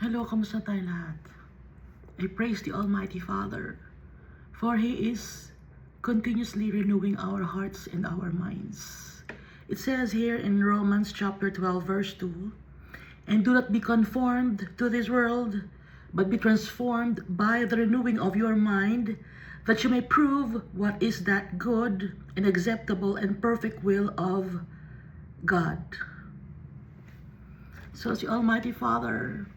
Hello, kamusta tayo lahat? I praise the Almighty Father, for He is continuously renewing our hearts and our minds. It says here in Romans chapter 12, verse 2, "And do not be conformed to this world, but be transformed by the renewing of your mind, that you may prove what is that good and acceptable and perfect will of God." So the Almighty Father,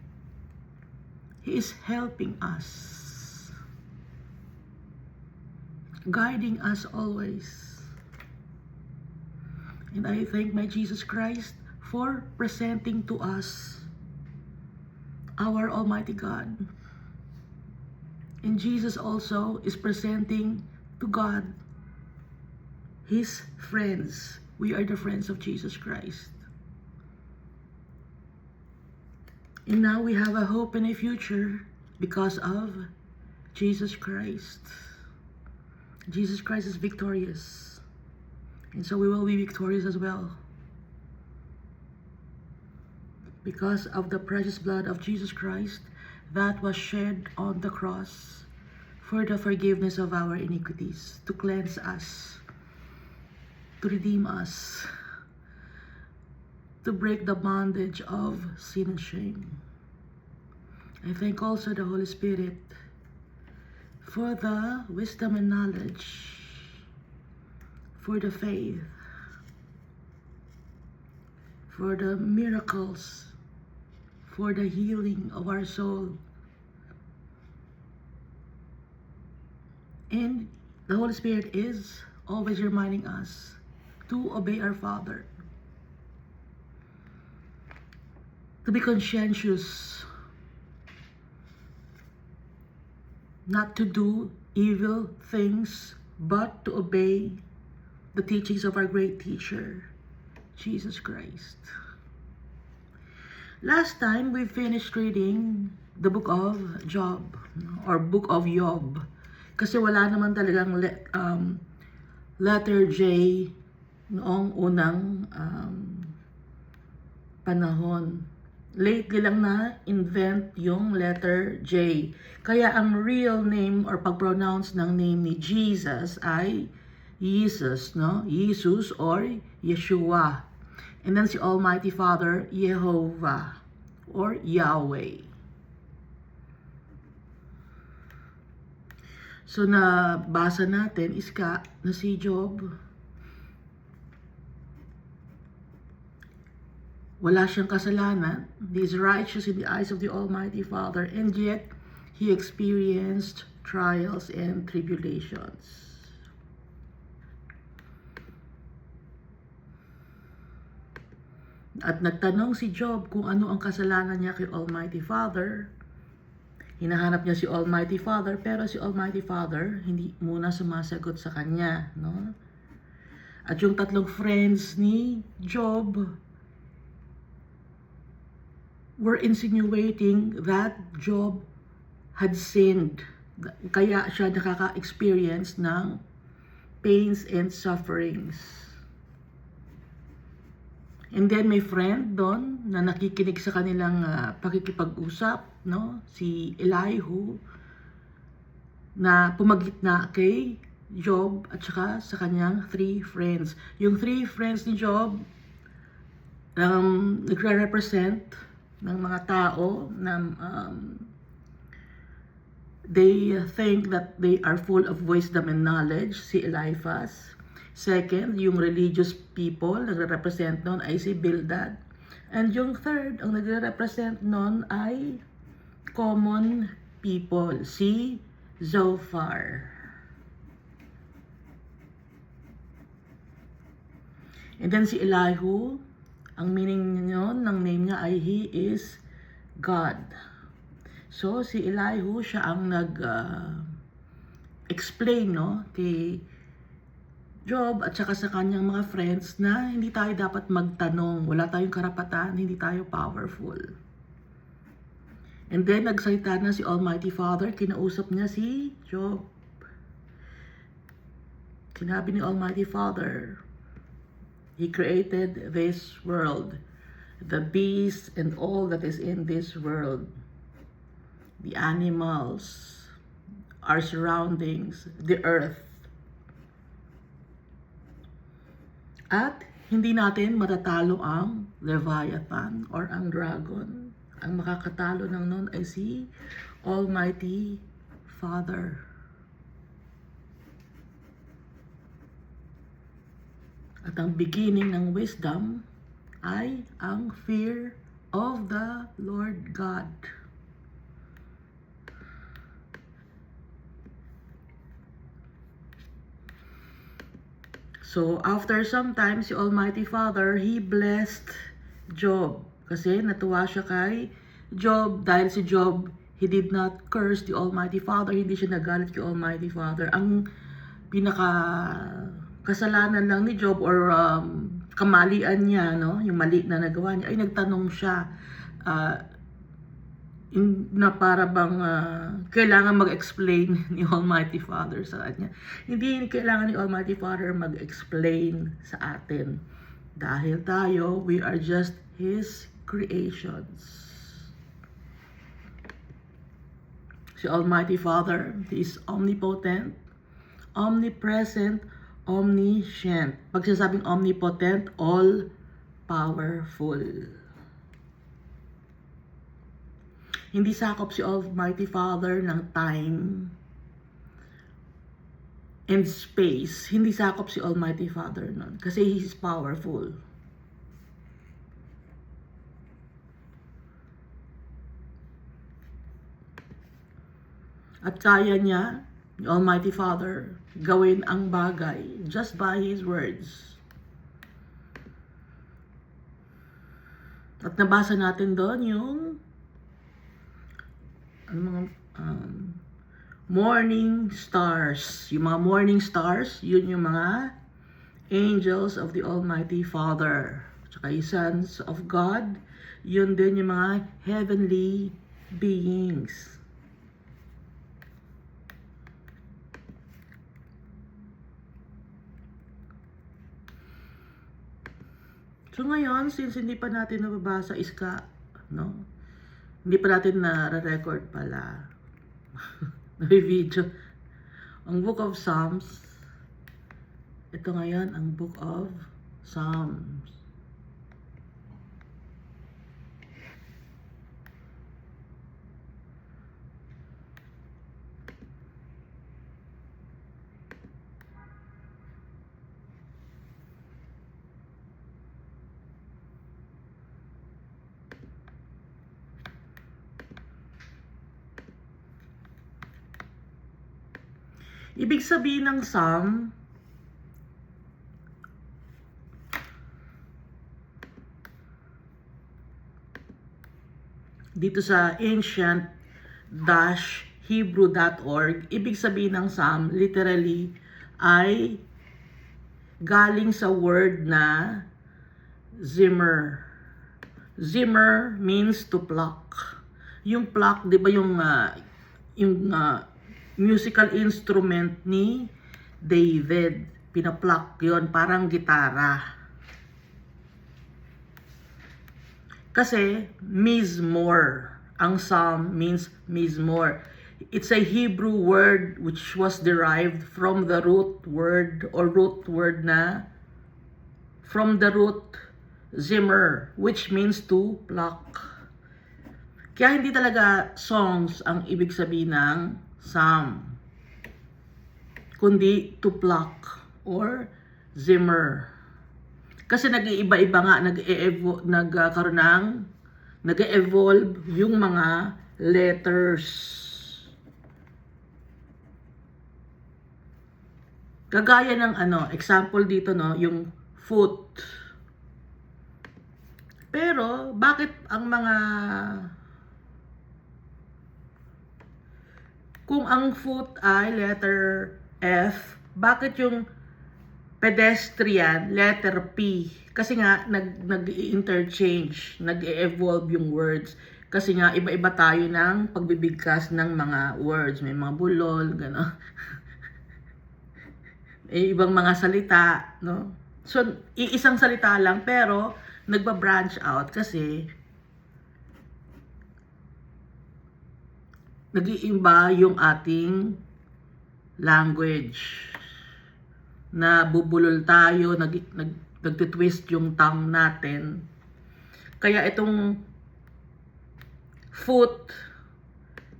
He is helping us, guiding us always. And I thank my Jesus Christ for presenting to us our Almighty God. And Jesus also is presenting to God His friends. We are the friends of Jesus Christ. And now we have a hope and a future because of Jesus Christ. Jesus Christ is victorious. And so we will be victorious as well. Because of the precious blood of Jesus Christ that was shed on the cross for the forgiveness of our iniquities, to cleanse us, to redeem us, to break the bondage of sin and shame. I thank also the Holy Spirit for the wisdom and knowledge, for the faith, for the miracles, for the healing of our soul. And the Holy Spirit is always reminding us to obey our Father, to be conscientious, not to do evil things, but to obey the teachings of our great teacher, Jesus Christ. Last time, we finished reading the book of Job, or book of Job. Kasi wala naman talagang letter J noong unang panahon. Lately lang na-invent yung letter J. Kaya ang real name or pag-pronounce ng name ni Jesus ay Jesus, no? Jesus or Yeshua. And then si Almighty Father, Jehovah or Yahweh. So nabasa natin na si Job, wala siyang kasalanan. He is righteous in the eyes of the Almighty Father, and yet he experienced trials and tribulations. At nagtanong si Job kung ano ang kasalanan niya kay Almighty Father. Hinahanap niya si Almighty Father, pero si Almighty Father hindi muna sumasagot sa kanya, no? At yung tatlong friends ni Job were insinuating that Job had sinned. Kaya siya nakaka-experience ng pains and sufferings. And then may friend doon na nakikinig sa kanilang pakikipag-usap, no? Si Elihu, na pumagitna kay Job at saka sa kanyang three friends. Yung three friends ni Job, nagre-represent ng mga tao na they think that they are full of wisdom and knowledge, si Eliphaz. Second, yung religious people, nagre-represent nun ay si Bildad. And yung third, ang nagre-represent nun ay common people, si Zophar. And then si Elihu, ang meaning nun, ng name niya ay he is God. So si Elihu, siya ang nag-explain, no, kay Job at saka sa kanyang mga friends na hindi tayo dapat magtanong, wala tayong karapatan, hindi tayo powerful. And then nagsalita na si Almighty Father, kinausap niya si Job. Sinabi ni Almighty Father, He created this world, the beasts and all that is in this world. the animals, our surroundings, the earth. At hindi natin matatalo ang Leviathan or ang dragon. Ang makakatalo ng nun ay si Almighty Father. At ang beginning ng wisdom ay ang fear of the Lord God. So, after some time, si Almighty Father, He blessed Job. Kasi natuwa siya kay Job dahil si Job, he did not curse the Almighty Father. Hindi siya nagalit kay Almighty Father. Ang pinaka kasalanan lang ni Job or kamalian niya, no? Yung mali na nagawa niya, ay nagtanong siya na para bang kailangan mag-explain ni Almighty Father sa kanya. Hindi kailangan ni Almighty Father mag-explain sa atin. Dahil tayo, we are just His creations. Si Almighty Father, He is omnipotent, omnipresent, omniscient. Pag sinasabing omnipotent, all-powerful. Hindi sakop si Almighty Father ng time and space. Hindi sakop si Almighty Father nun. Kasi He is powerful. At kaya niya, the Almighty Father, gawin ang bagay just by His words. At nabasa natin doon yung morning stars. Yung mga morning stars, yun yung mga angels of the Almighty Father. Tsaka yung sons of God, yun din yung mga heavenly beings. So ngayon, since hindi pa natin nababasa no? Hindi pa natin na-record pala. Nag-video. Ang Book of Psalms. Ito ngayon, ang Book of Psalms. Ibig sabihin ng Psalm, dito sa ancient-hebrew.org, ibig sabihin ng Psalm, literally, ay galing sa word na zimmer. Zimmer means to pluck. Yung pluck, di ba yung musical instrument ni David. Pinapluck yon, parang gitara. Kasi mizmor. Ang psalm means mizmor. It's a Hebrew word which was derived from the root word na from the root zimmer, which means to pluck. Kaya hindi talaga songs ang ibig sabihin ng psalm, kundi to pluck or zimmer. Kasi nag-iiba-iba nga, nag-evolve yung mga letters. Kagaya ng example dito, no, yung foot. Pero bakit ang mga kung ang foot ay letter F, bakit yung pedestrian letter P? Kasi nga nag-interchange, nag-evolve yung words. Kasi nga iba-iba tayo ng pagbibigkas ng mga words, may mga bulol, gano'n. Ibang mga salita, no? So, iisang salita lang pero nagba-branch out kasi nag-iimba yung ating language. Na bubulol tayo, nagtitwist yung tongue natin. Kaya itong foot,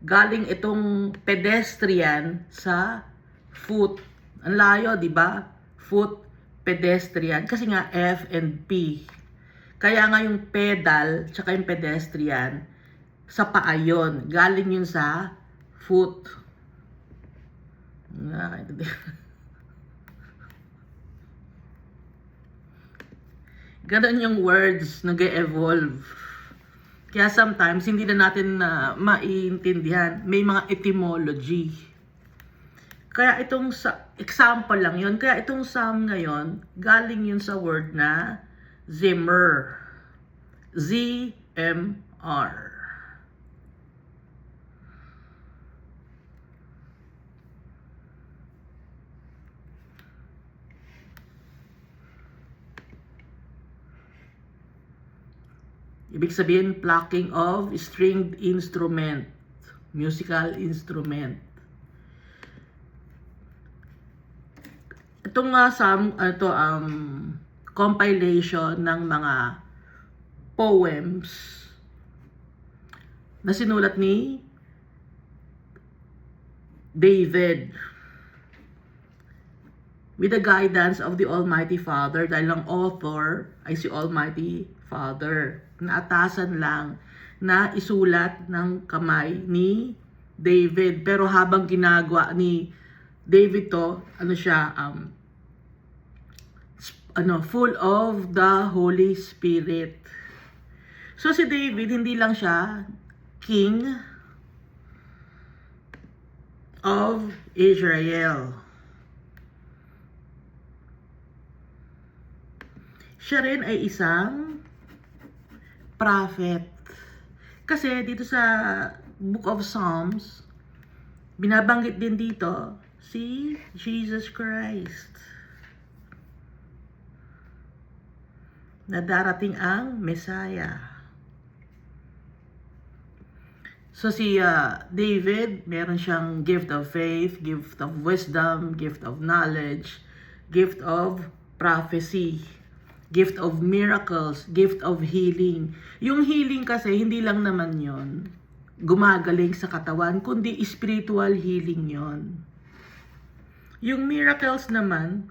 galing itong pedestrian sa foot. Ang layo, di ba? Foot, pedestrian. Kasi nga F and P. Kaya nga yung pedal, tsaka yung pedestrian, sa paa yun. Galing yun sa foot. Ganon yung words nag-evolve. Kaya sometimes, hindi na natin maiintindihan. May mga etymology. Kaya itong example lang yun. Kaya itong psalm ngayon, galing yun sa word na Zimmer. Z-M-R. Ibig sabihin, plucking of stringed instrument, musical instrument. Itong compilation ng mga poems na sinulat ni David with the guidance of the Almighty Father, dahil ang author ay si Almighty Father. Naatasan lang na isulat ng kamay ni David. Pero habang ginagawa ni David to, full of the Holy Spirit. So si David, hindi lang siya king of Israel. Siya rin ay isang prophet. Kasi dito sa Book of Psalms, binabanggit din dito si Jesus Christ. Na darating ang Messiah. So si David, meron siyang gift of faith, gift of wisdom, gift of knowledge, gift of prophecy, gift of miracles, gift of healing. Yung healing kasi, hindi lang naman yon gumagaling sa katawan, kundi spiritual healing yon. Yung miracles naman,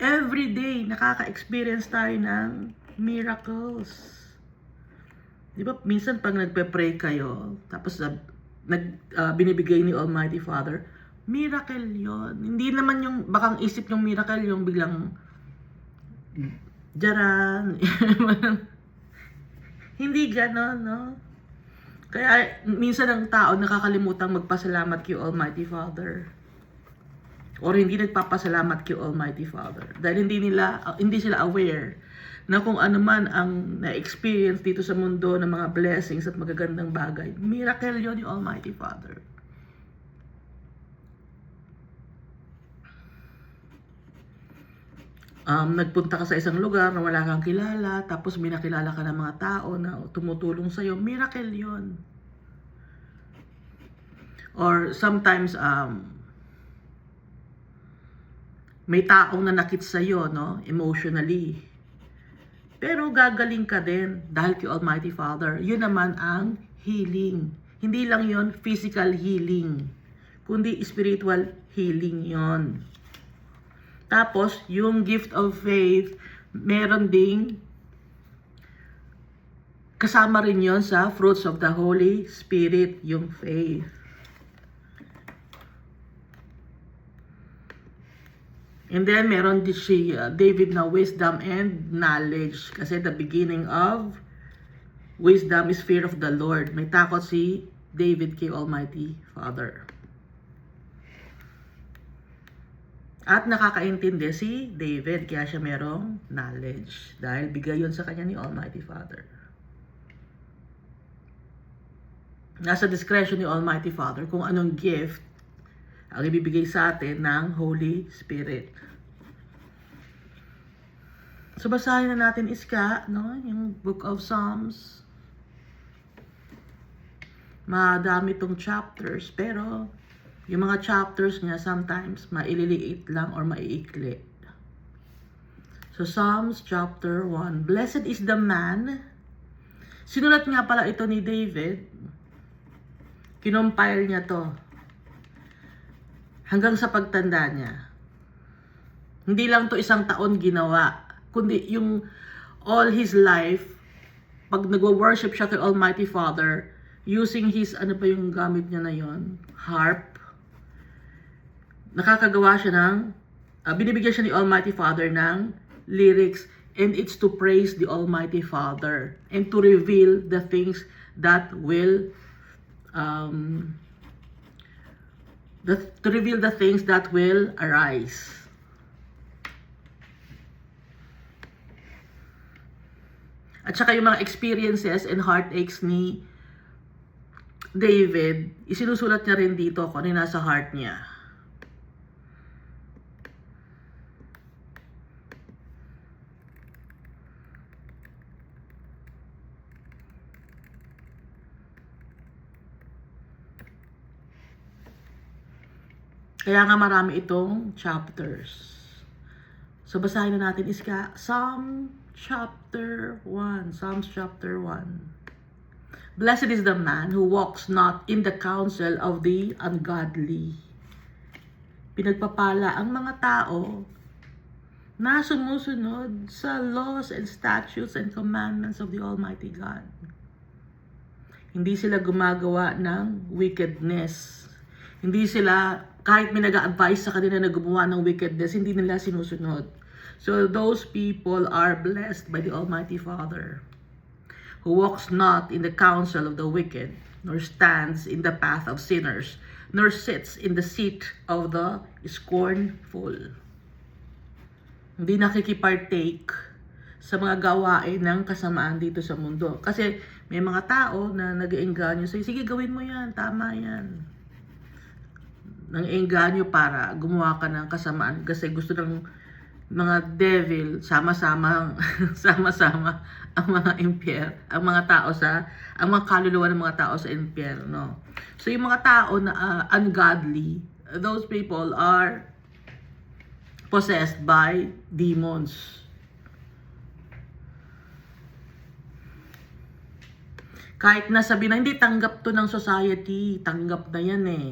every day nakaka-experience tayo ng miracles. Di ba, minsan pag nagpe-pray kayo, tapos binibigay ni Almighty Father, miracle yon. Hindi naman yung, bakang isip yung miracle, yung biglang jaran. Hindi ganon, no? Kaya minsan ang tao nakakalimutang magpasalamat kay Almighty Father. Or hindi nagpapasalamat kay Almighty Father. Dahil hindi sila aware na kung ano man ang na-experience dito sa mundo ng mga blessings at magagandang bagay, miracle yun ni Almighty Father. Nagpunta ka sa isang lugar na wala kang kilala, tapos may nakilala ka ng mga tao na tumutulong sa'yo, miracle yun. Or sometimes, may taong nanakit sa'yo, no? Emotionally. Pero gagaling ka din dahil kay Almighty Father. Yun naman ang healing. Hindi lang yun physical healing, kundi spiritual healing yon. Tapos, yung gift of faith, meron ding kasama rin yon sa fruits of the Holy Spirit, yung faith. And then, meron din si David na wisdom and knowledge. Kasi the beginning of wisdom is fear of the Lord. May takot si David kay Almighty Father. At nakakaintindi si David, kaya siya merong knowledge. Dahil bigay yun sa kanya ni Almighty Father. Nasa discretion ni Almighty Father kung anong gift ang ibibigay sa atin ng Holy Spirit. So basahin na natin no? Yung Book of Psalms. madami tong chapters, pero yung mga chapters niya sometimes maililiit lang or maiikli. So Psalms chapter 1. Blessed is the man. Sinulat nga pala ito ni David. Kinompile niya to hanggang sa pagtanda niya. Hindi lang to isang taon ginawa, kundi yung all his life, pag nagwo-worship siya kay Almighty Father, using his, ano pa yung gamit niya na yon, harp, nakakagawa siya ng, binibigyan siya ni Almighty Father ng lyrics, and it's to praise the Almighty Father and to reveal the things that will arise. At saka yung mga experiences and heartaches ni David, isinusulat niya rin dito kung ano nasa heart niya. Kaya nga marami itong chapters. So basahin na natin Psalms chapter 1. Blessed is the man who walks not in the counsel of the ungodly. Pinagpapala ang mga tao na sumusunod sa laws and statutes and commandments of the Almighty God. Hindi sila gumagawa ng wickedness. Hindi sila, kahit may nag-a-advise sa kanila na gumawa ng wickedness, hindi nila sinusunod. So those people are blessed by the Almighty Father, who walks not in the counsel of the wicked, nor stands in the path of sinners, nor sits in the seat of the scornful. Hindi nakikipartake sa mga gawain ng kasamaan dito sa mundo. Kasi may mga tao na nag-iengganyo sa'yo, sige gawin mo yan, tama yan. Nang-iengganyo para gumawa ka ng kasamaan kasi gusto ng mga devil sama-sama ang mga ang mga tao ang mga kaluluwa ng mga tao sa impyerno. So yung mga tao na ungodly, those people are possessed by demons. Kahit nasabi na hindi tanggap to ng society, tanggap na yan eh.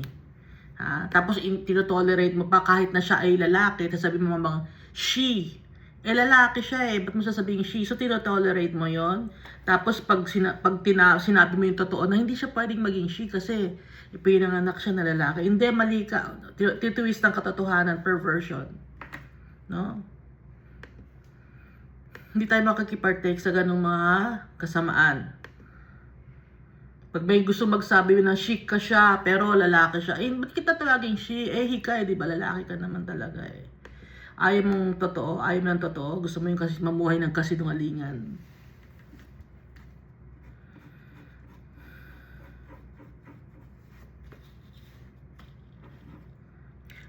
Tapos tinotolerate mo pa kahit na siya ay lalaki, tapos sabi mo mga she, lalaki siya eh, ba't mo sasabihin she? So tinotolerate mo yon. Tapos pag sinabi mo yung totoo na hindi siya pwedeng maging she kasi ipinanganak siya na lalaki, hindi, mali ka, titwist ang katotohanan, perversion, no? Hindi tayo makikipartake sa ganung mga kasamaan. Pag may gusto magsabi na chic ka siya, pero lalaki siya, ba't kita tawagin she? Hika di ba? Lalaki ka naman talaga eh. Ayaw mong totoo, ayaw mo ng totoo, gusto mo yung kasi mamuhay ng kasinungalingan.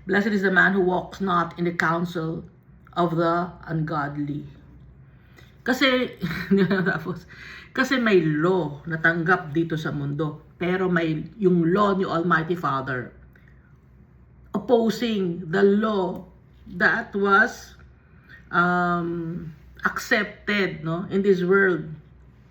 Blessed is the man who walks not in the counsel of the ungodly. Kasi, kasi may law na tanggap dito sa mundo. Pero may yung law ni Almighty Father opposing the law that was accepted, no, in this world.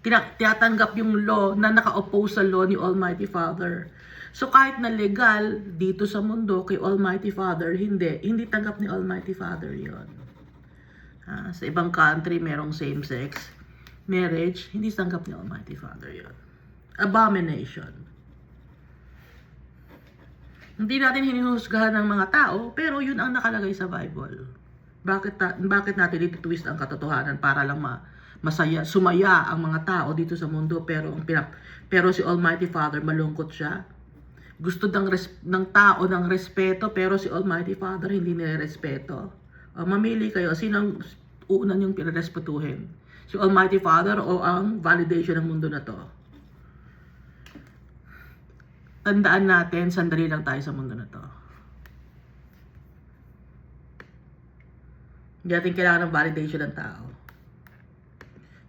Tinatanggap yung law na naka-oppose sa law ni Almighty Father. So kahit na legal dito sa mundo kay Almighty Father, hindi tanggap ni Almighty Father yon. Sa ibang country merong same-sex marriage, hindi tanggap ni Almighty Father yon. Abomination. Hindi natin hinuhusgahan ng mga tao, pero yun ang nakalagay sa Bible. Bakit natin iti-twist ang katotohanan para lang sumaya ang mga tao dito sa mundo, pero si Almighty Father malungkot siya. Gusto ng tao ng respeto, pero si Almighty Father hindi nire-respeto. Mamili kayo, sinong una niyong pinarespetuhin? Si Almighty Father o ang validation ng mundo na to? Tandaan natin, sandali lang tayo sa mundo na to. Hindi natin kailangan ng validation ng tao.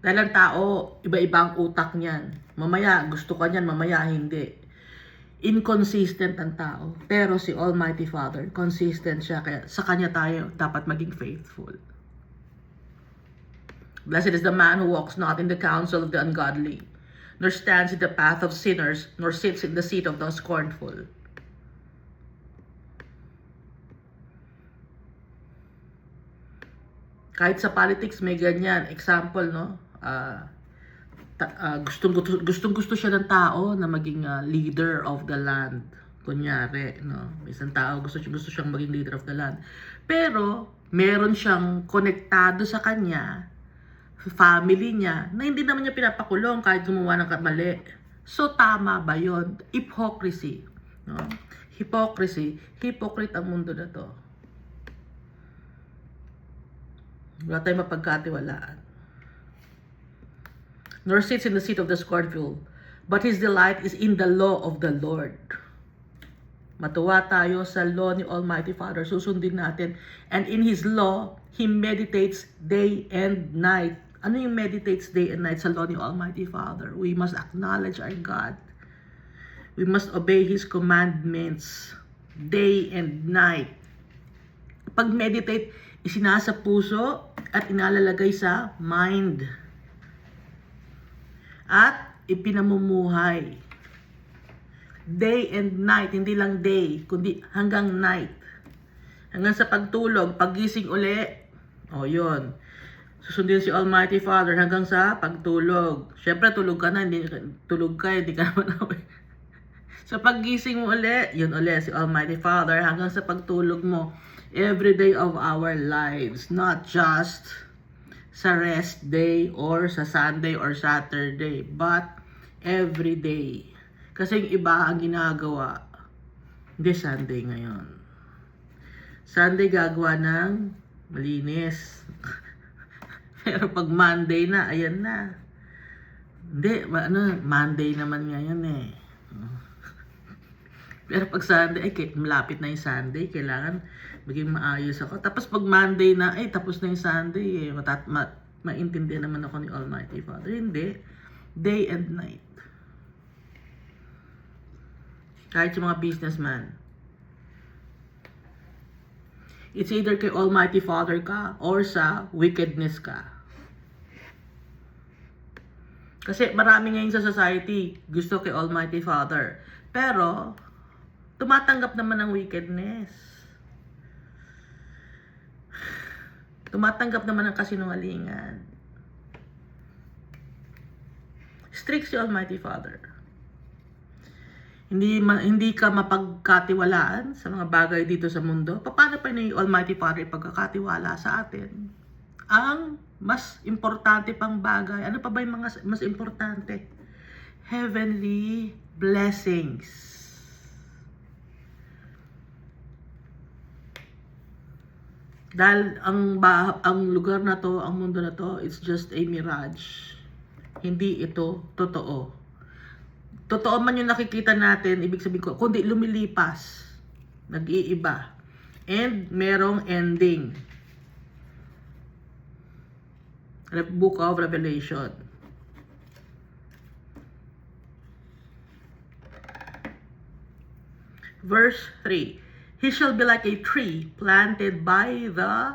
Dahil ang tao, iba-iba ang utak niyan. Mamaya gusto ka niyan, mamaya hindi. Inconsistent ang tao. Pero si Almighty Father, consistent siya. Kaya sa Kanya tayo dapat maging faithful. Blessed is the man who walks not in the counsel of the ungodly, nor stands in the path of sinners, nor sits in the seat of the scornful. Kahit sa politics may ganyan. Example, no? Gustong-gusto siya ng tao na maging leader of the land. Kunyari, no? May isang tao gusto siyang maging leader of the land. Pero, meron siyang konektado sa kanya, family niya, na hindi naman niya pinapakulong kahit gumawa ng mali. So, tama ba yun? Hypocrisy. No? Hypocrisy. Hypocrite ang mundo na to. Wala tayong mapagkatiwalaan. Nor sits in the seat of the scornful, but his delight is in the law of the Lord. Matuwa tayo sa law ni Almighty Father, susundin natin. And in His law, He meditates day and night. Ano yung meditates day and night sa law ni Almighty Father? We must acknowledge our God. We must obey His commandments day and night. Pag meditate, isinasa puso at inalalagay sa mind. At ipinamumuhay. Day and night, hindi lang day, kundi hanggang night. Hanggang sa pagtulog, paggising uli, yun. Susundin si Almighty Father hanggang sa pagtulog. Siyempre, tulog ka, hindi ka naman away. Sa paggising mo uli, yun uli, si Almighty Father hanggang sa pagtulog mo. Every day of our lives, not just sa rest day or sa Sunday or Saturday, but every day. Kasi yung iba ang ginagawa, hindi Sunday ngayon. Sunday gagawa ng malinis. Pero pag Monday na, ayan na. Hindi, Monday naman ngayon eh. Pero pag Sunday, malapit na yung Sunday, kailangan maging maayos ako. Tapos pag Monday na, tapos na yung Sunday, maintindihan naman ako ni Almighty Father. Hindi. Day and night. Kahit yung mga businessman. It's either kay Almighty Father ka or sa wickedness ka. Kasi marami ngayon sa society gusto kay Almighty Father. Pero, tumatanggap naman ng wickedness. Tumatanggap naman ng kasinungalingan. Strict si Almighty Father. Hindi ka mapagkatiwalaan sa mga bagay dito sa mundo. Paano pa ni Almighty Father ipagkakatiwala sa atin? Ang mas importante pang bagay. Ano pa ba yung mga mas importante? Heavenly blessings. Dahil ang lugar na to, ang mundo na to, it's just a mirage. Hindi ito totoo. Totoo man yung nakikita natin, ibig sabihin ko, kundi lumilipas, nag-iiba, and merong ending. Book of Revelation. Verse 3. He shall be like a tree planted by the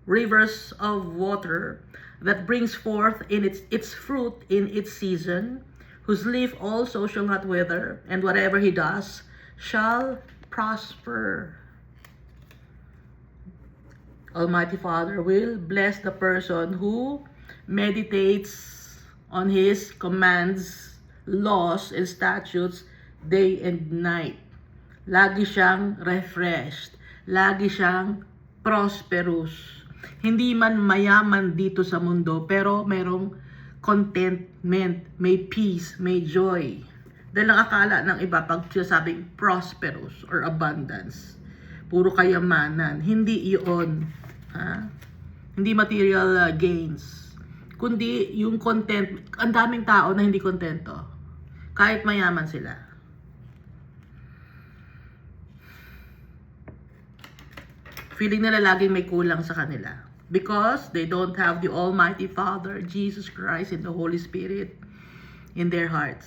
rivers of water that brings forth in its fruit in its season, whose leaf also shall not wither, and whatever he does shall prosper. Almighty Father will bless the person who meditates on His commands, laws, and statutes day and night. Lagi siyang refreshed. Lagi siyang prosperous. Hindi man mayaman dito sa mundo, pero merong contentment, may peace, may joy. Dahil ang akala ng iba, pag sinasabing prosperous or abundance, puro kayamanan. Hindi iyon. Hindi material gains. Kundi yung content. Ang daming tao na hindi kontento. Kahit mayaman sila. Feeling nila laging may kulang sa kanila. Because they don't have the Almighty Father, Jesus Christ, and the Holy Spirit in their hearts.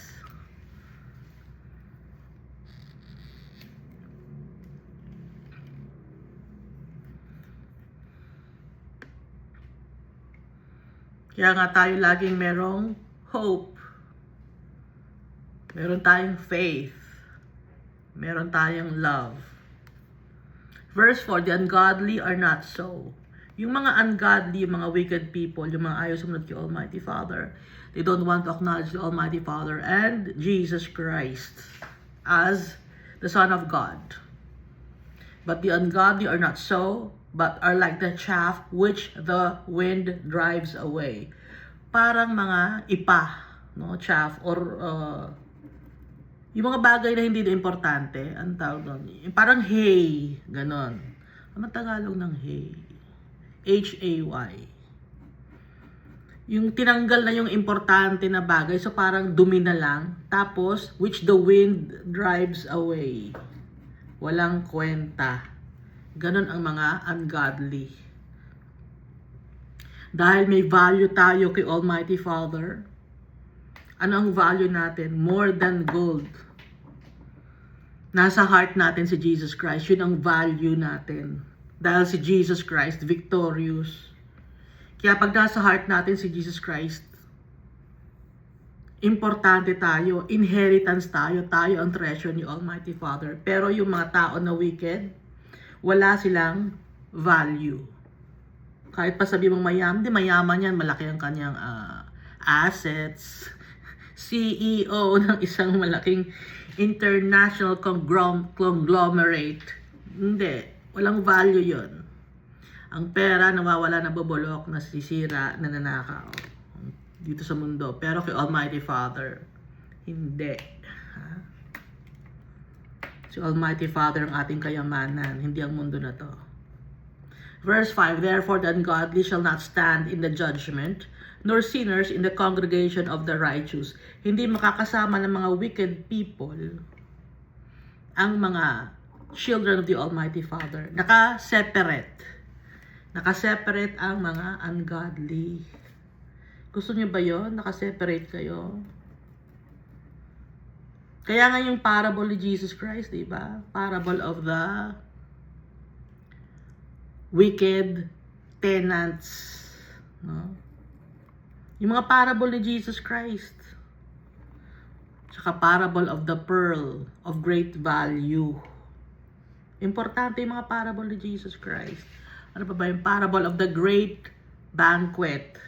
Kaya nga tayo laging merong hope. Meron tayong faith. Meron tayong love. Verse 4, the ungodly are not so. Yung mga ungodly, yung mga wicked people, yung mga ayaw sumunod kay Almighty Father, they don't want to acknowledge the Almighty Father and Jesus Christ as the Son of God. But the ungodly are not so, but are like the chaff which the wind drives away. Parang mga ipa, no, chaff, or yung mga bagay na hindi na importante, ang tawag doon, parang hay, ganon. Ano Tagalog ng hay? Hay. Yung tinanggal na yung importante na bagay, so parang dumi na lang, tapos which the wind drives away. Walang kwenta. Ganon ang mga ungodly. Dahil may value tayo kay Almighty Father, ano ang value natin? More than gold. Nasa heart natin si Jesus Christ. Yun ang value natin. Dahil si Jesus Christ, victorious. Kaya pag nasa heart natin si Jesus Christ, importante tayo, inheritance tayo, tayo ang treasure ni Almighty Father. Pero yung mga tao na wicked, wala silang value. Kahit pa sabi mong mayaman, di mayaman yan, malaki ang kanyang assets. CEO ng isang malaking international conglomerate. Hindi, walang value yon. Ang pera nawawala, nabubulok, nasisira, nananakaw dito sa mundo. Pero kay Almighty Father, hindi. Si Almighty Father ang ating kayamanan, hindi ang mundo na to. Verse 5, therefore the ungodly shall not stand in the judgment, nor sinners in the congregation of the righteous. Hindi makakasama ng mga wicked people ang mga children of the Almighty Father. Naka-separate ang mga ungodly. Gusto niyo ba yon? Naka-separate kayo? Kaya nga yung parable ni Jesus Christ, di ba? Parable of the wicked tenants. No? Yung mga parable ni Jesus Christ. Tsaka parable of the pearl of great value. Importante yung mga parable ni Jesus Christ. Ano pa ba yung parable of the great banquet?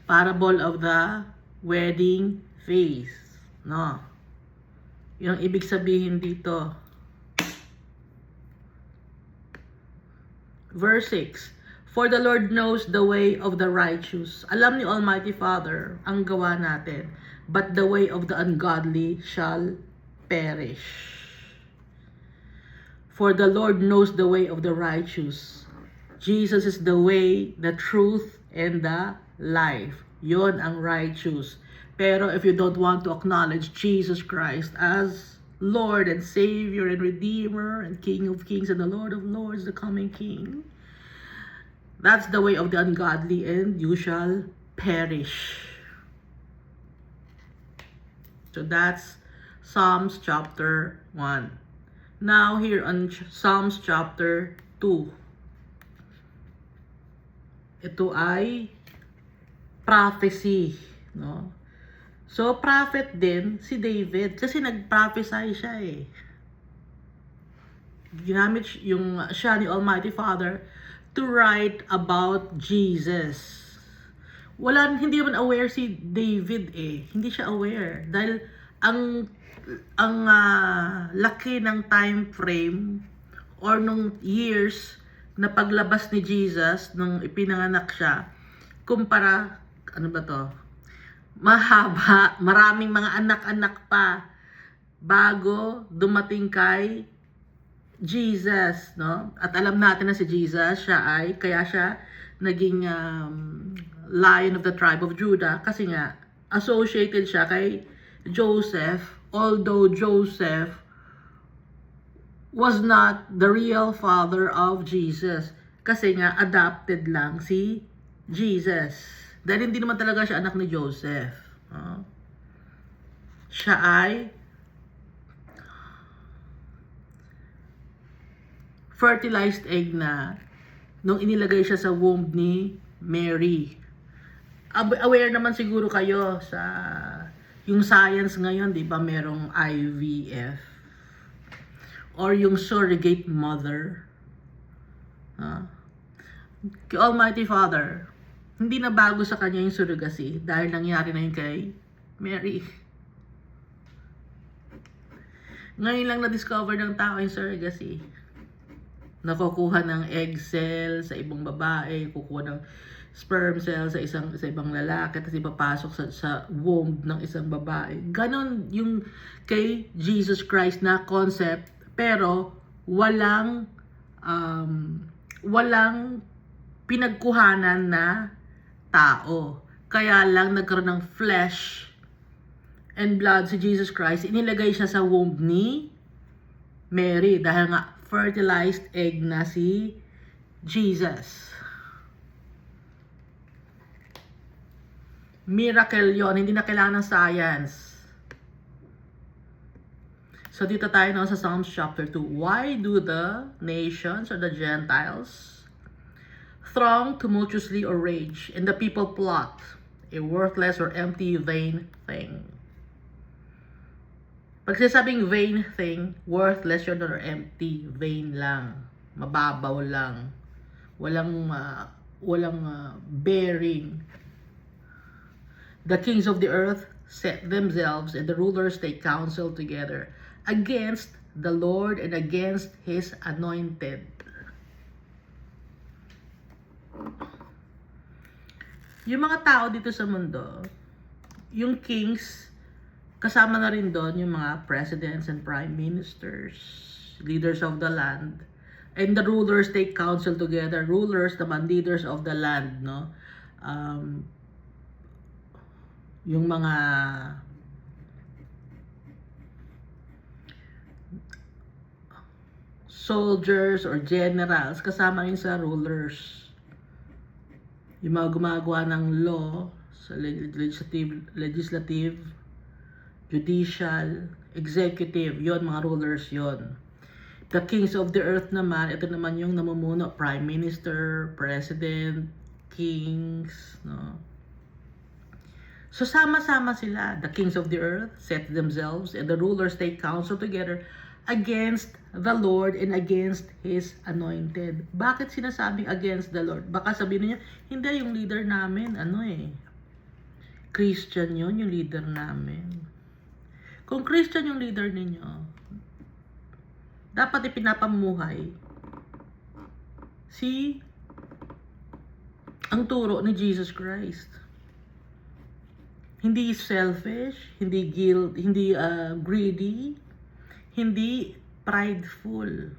Parable of the wedding feast. No? Yung ibig sabihin dito. Verse 6, for the Lord knows the way of the righteous. Alam ni Almighty Father ang gawa natin, but the way of the ungodly shall perish. For the Lord knows the way of the righteous. Jesus is the way, the truth, and the life. Yon ang righteous. Pero if you don't want to acknowledge Jesus Christ as Lord and Savior and Redeemer and King of Kings and the Lord of Lords, the coming King, that's the way of the ungodly, and you shall perish. So that's Psalms chapter 1. Now here on Psalms chapter 2. Ito ay prophecy, no? So prophet din si David kasi nag-prophesy siya eh. Ginamit siya ni Almighty Father to write about Jesus. Hindi naman aware si David eh. Hindi siya aware dahil ang laki ng time frame or nung years na paglabas ni Jesus nung ipinanganak siya kumpara mahaba, maraming mga anak-anak pa bago dumating kay Jesus, no? At alam natin na si Jesus, kaya siya naging Lion of the tribe of Judah kasi nga associated siya kay Joseph, although Joseph was not the real father of Jesus kasi nga adopted lang si Jesus. Dahil hindi naman talaga siya anak ni Joseph. Siya ay fertilized egg na nung inilagay siya sa womb ni Mary. Aware naman siguro kayo sa yung science ngayon, di ba, merong IVF or yung surrogate mother. Kay Almighty Father, hindi na bago sa kanya yung surrogacy dahil nangyari na yun kay Mary. Ngayon lang na-discover ng tao yung surrogacy. Nakukuha ng egg cell sa ibang babae, kukuha ng sperm cell sa ibang lalaki, tapos ipapasok sa womb ng isang babae. Ganon yung kay Jesus Christ na concept, pero walang pinagkuhanan na tao. Kaya lang nagkaroon ng flesh and blood si Jesus Christ, inilagay siya sa womb ni Mary dahil nga fertilized egg na si Jesus. Miracle yon, hindi na kailangan ng science. So dito tayo na sa Psalms chapter 2. Why do the nations or the Gentiles throng tumultuously or rage, and the people plot a worthless or empty vain thing? Pag sinasabing vain thing, worthless yun or empty, vain lang, mababaw lang, walang bearing. The kings of the earth set themselves, and the rulers take counsel together against the Lord and against His anointed. Yung mga tao dito sa mundo, yung kings, kasama na rin doon yung mga presidents and prime ministers, leaders of the land. And the rulers take counsel together. Rulers, naman leaders of the land, no? Yung mga soldiers or generals, kasama rin sa rulers. Yung mga gumagawa ng law sa legislative, judicial, executive, yon mga rulers yon. The kings of the earth naman, ito naman yung namumuno, prime minister, president, kings, no? So sama-sama sila. The kings of the earth set themselves, and the rulers take counsel together against the Lord and against His anointed. Bakit sinasabing against the Lord? Baka sabihin niya, hindi, yung leader namin, Christian yun, yung leader namin. Kung Christian yung leader ninyo, dapat ipinapamuhay ang turo ni Jesus Christ. Hindi selfish, hindi greedy, hindi prideful.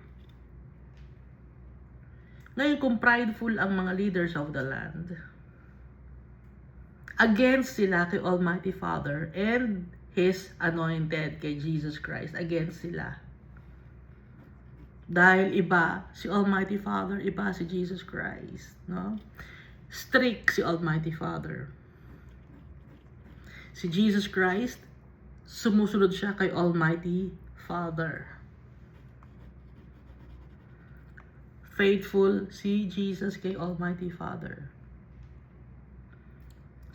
Ngayon, kung prideful ang mga leaders of the land, against sila kay Almighty Father and His anointed, kay Jesus Christ, against sila. Dahil iba si Almighty Father, iba si Jesus Christ, no? Strict si Almighty Father. Si Jesus Christ, sumusunod siya kay Almighty Father. Faithful si Jesus kay Almighty Father.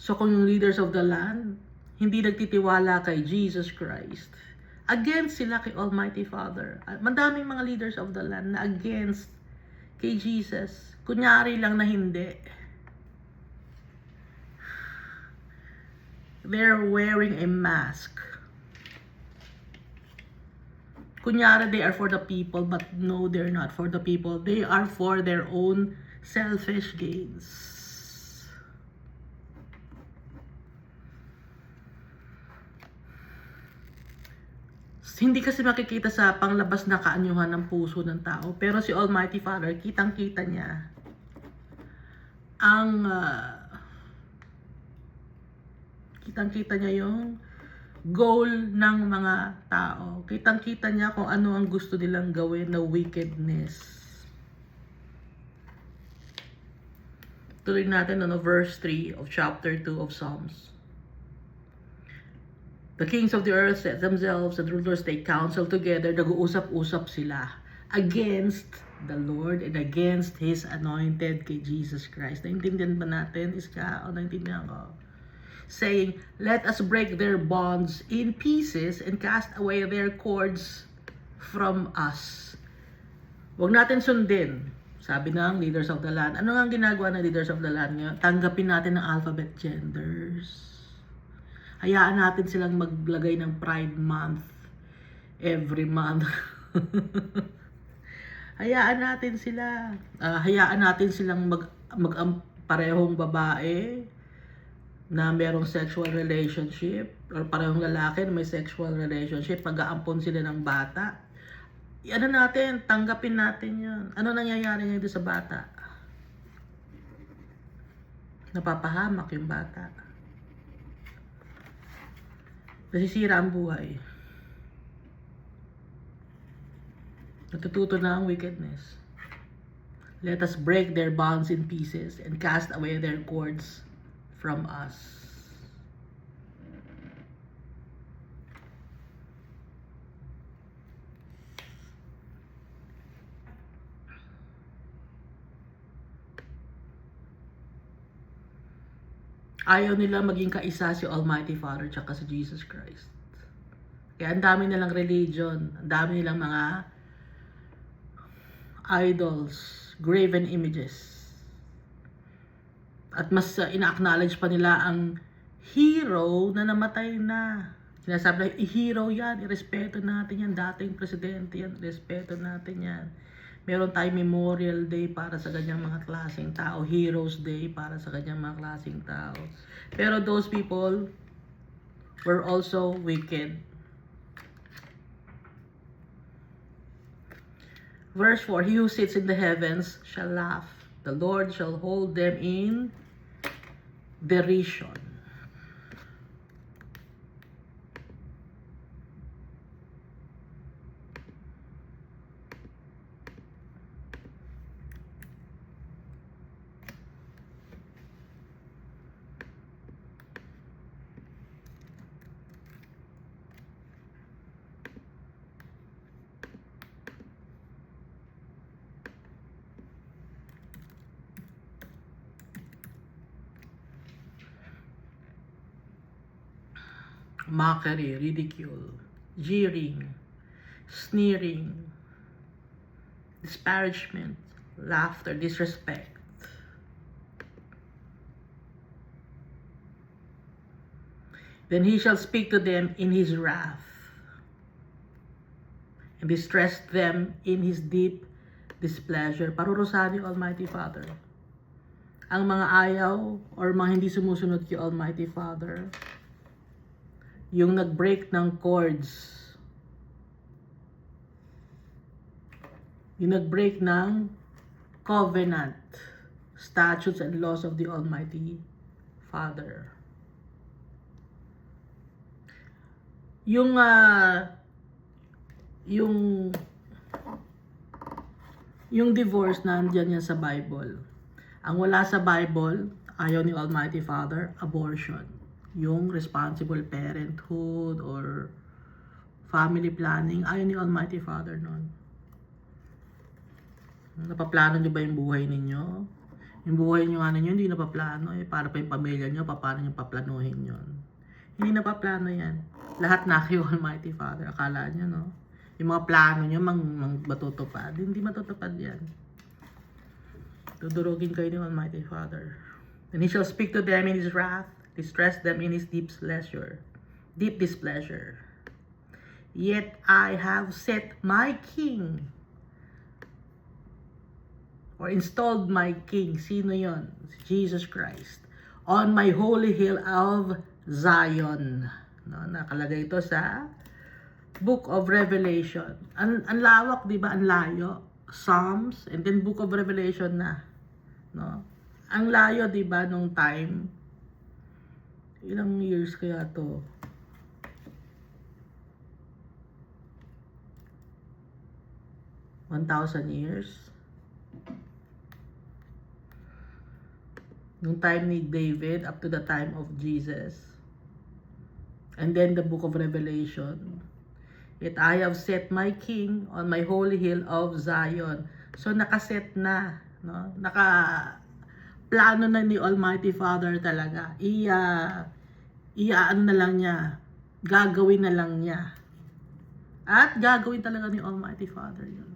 So kung yung leaders of the land hindi nagtitiwala kay Jesus Christ, against sila kay Almighty Father. Madaming mga leaders of the land na against kay Jesus. Kunyari lang na hindi. They're wearing a mask. Kunyari they are for the people, but no, they're not for the people. They are for their own selfish gains. Hindi kasi makikita sa panglabas na kaanyuhan ng puso ng tao. Pero si Almighty Father, kitang-kita niya kitang-kita niya yung goal ng mga tao. Kitang-kita niya kung ano ang gusto nilang gawin na wickedness. Tuloy natin verse 3 of chapter 2 of Psalms. The kings of the earth set themselves, and rulers take counsel together. Nag-uusap-usap sila. against the Lord and against His anointed kay Jesus Christ. Naintindihan ba natin, Iska? O naintindihan ko? Saying, let us break their bonds in pieces and cast away their cords from us. Huwag natin sundin. Sabi ng leaders of the land. Ano nga ang ginagawa ng leaders of the land ngayon? Tanggapin natin ang alphabet genders. Hayaan natin silang maglagay ng Pride Month every month. Hayaan natin sila. Hayaan natin silang parehong babae na merong sexual relationship or parehong lalaki na may sexual relationship. Pag-aampon sila ng bata. Ano natin, tanggapin natin yun. Ano nangyayari ngayon sa bata? Napapahamak yung bata. Nasisira ang buhay. Natututo na ang wickedness. Let us break their bonds in pieces and cast away their cords from us. Ayaw nila maging kaisa si Almighty Father tsaka si Jesus Christ. Kaya ang dami nilang religion, ang dami nilang mga idols, graven images. At mas ina-acknowledge pa nila ang hero na namatay na. Sinasabi na, hero yan, irespeto natin yan, dating presidente yan, irespeto natin yan. Meron tayong Memorial Day para sa ganyang mga klaseng tao, Heroes Day para sa ganyang mga klaseng tao. Pero those people were also wicked. Verse 4, he who sits in the heavens shall laugh. The Lord shall hold them in derision. Mockery, ridicule, jeering, sneering, disparagement, laughter, disrespect. Then he shall speak to them in his wrath and distress them in his deep displeasure. Parurusahan yung Almighty Father. Ang mga ayaw or mga hindi sumusunod kay Almighty Father, yung nag-break ng cords, yung nag-break ng covenant, statutes and laws of the Almighty Father. Yung divorce na andyan yan sa Bible. Ang wala sa Bible, ayaw ni Almighty Father, abortion. Yung responsible parenthood or family planning, ayaw ni Almighty Father nun. Napaplano nyo ba yung buhay ninyo? Yung buhay nyo nga ninyo, hindi napaplano eh. Para pa yung pamilya nyo, paano nyo paplanuhin yun? Hindi napaplano yan. Lahat na kay Almighty Father. Akala nyo, no? Yung mga plano nyo, matutupad. Hindi matutupad yan. Tudurugin kayo ni Almighty Father. And he shall speak to them in his wrath, distress them in his deep displeasure. Yet I have set my king, or installed my king. Sino yon? Jesus Christ. On my holy hill of Zion. No, nakalagay ito sa Book of Revelation. Ang lawak, di ba? Ang layo. Psalms, and then Book of Revelation na. No? Ang layo, di ba, nung time? Ilang years kaya to? $1,000 years? Nung time ni David up to the time of Jesus. And then the Book of Revelation. Yet I have set my king on my holy hill of Zion. So nakaset na, no? Plano na ni Almighty Father talaga. Ano na lang niya. Gagawin na lang niya. At gagawin talaga ni Almighty Father yun.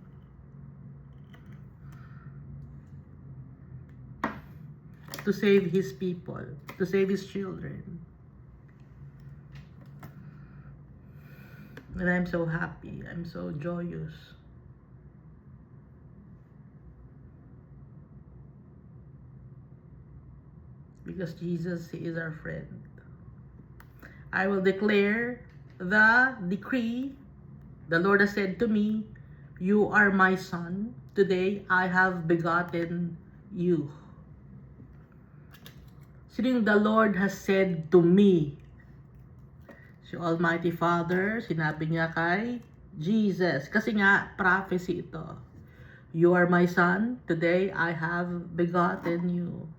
To save His people. To save His children. And I'm so happy. I'm so joyous. Because Jesus, He is our friend. I will declare the decree. The Lord has said to me, "You are my son. Today I have begotten you." Sino yung the Lord has said to me? Si Almighty Father, sinabi niya kay Jesus. Kasi nga, prophecy ito. You are my son, today I have begotten you.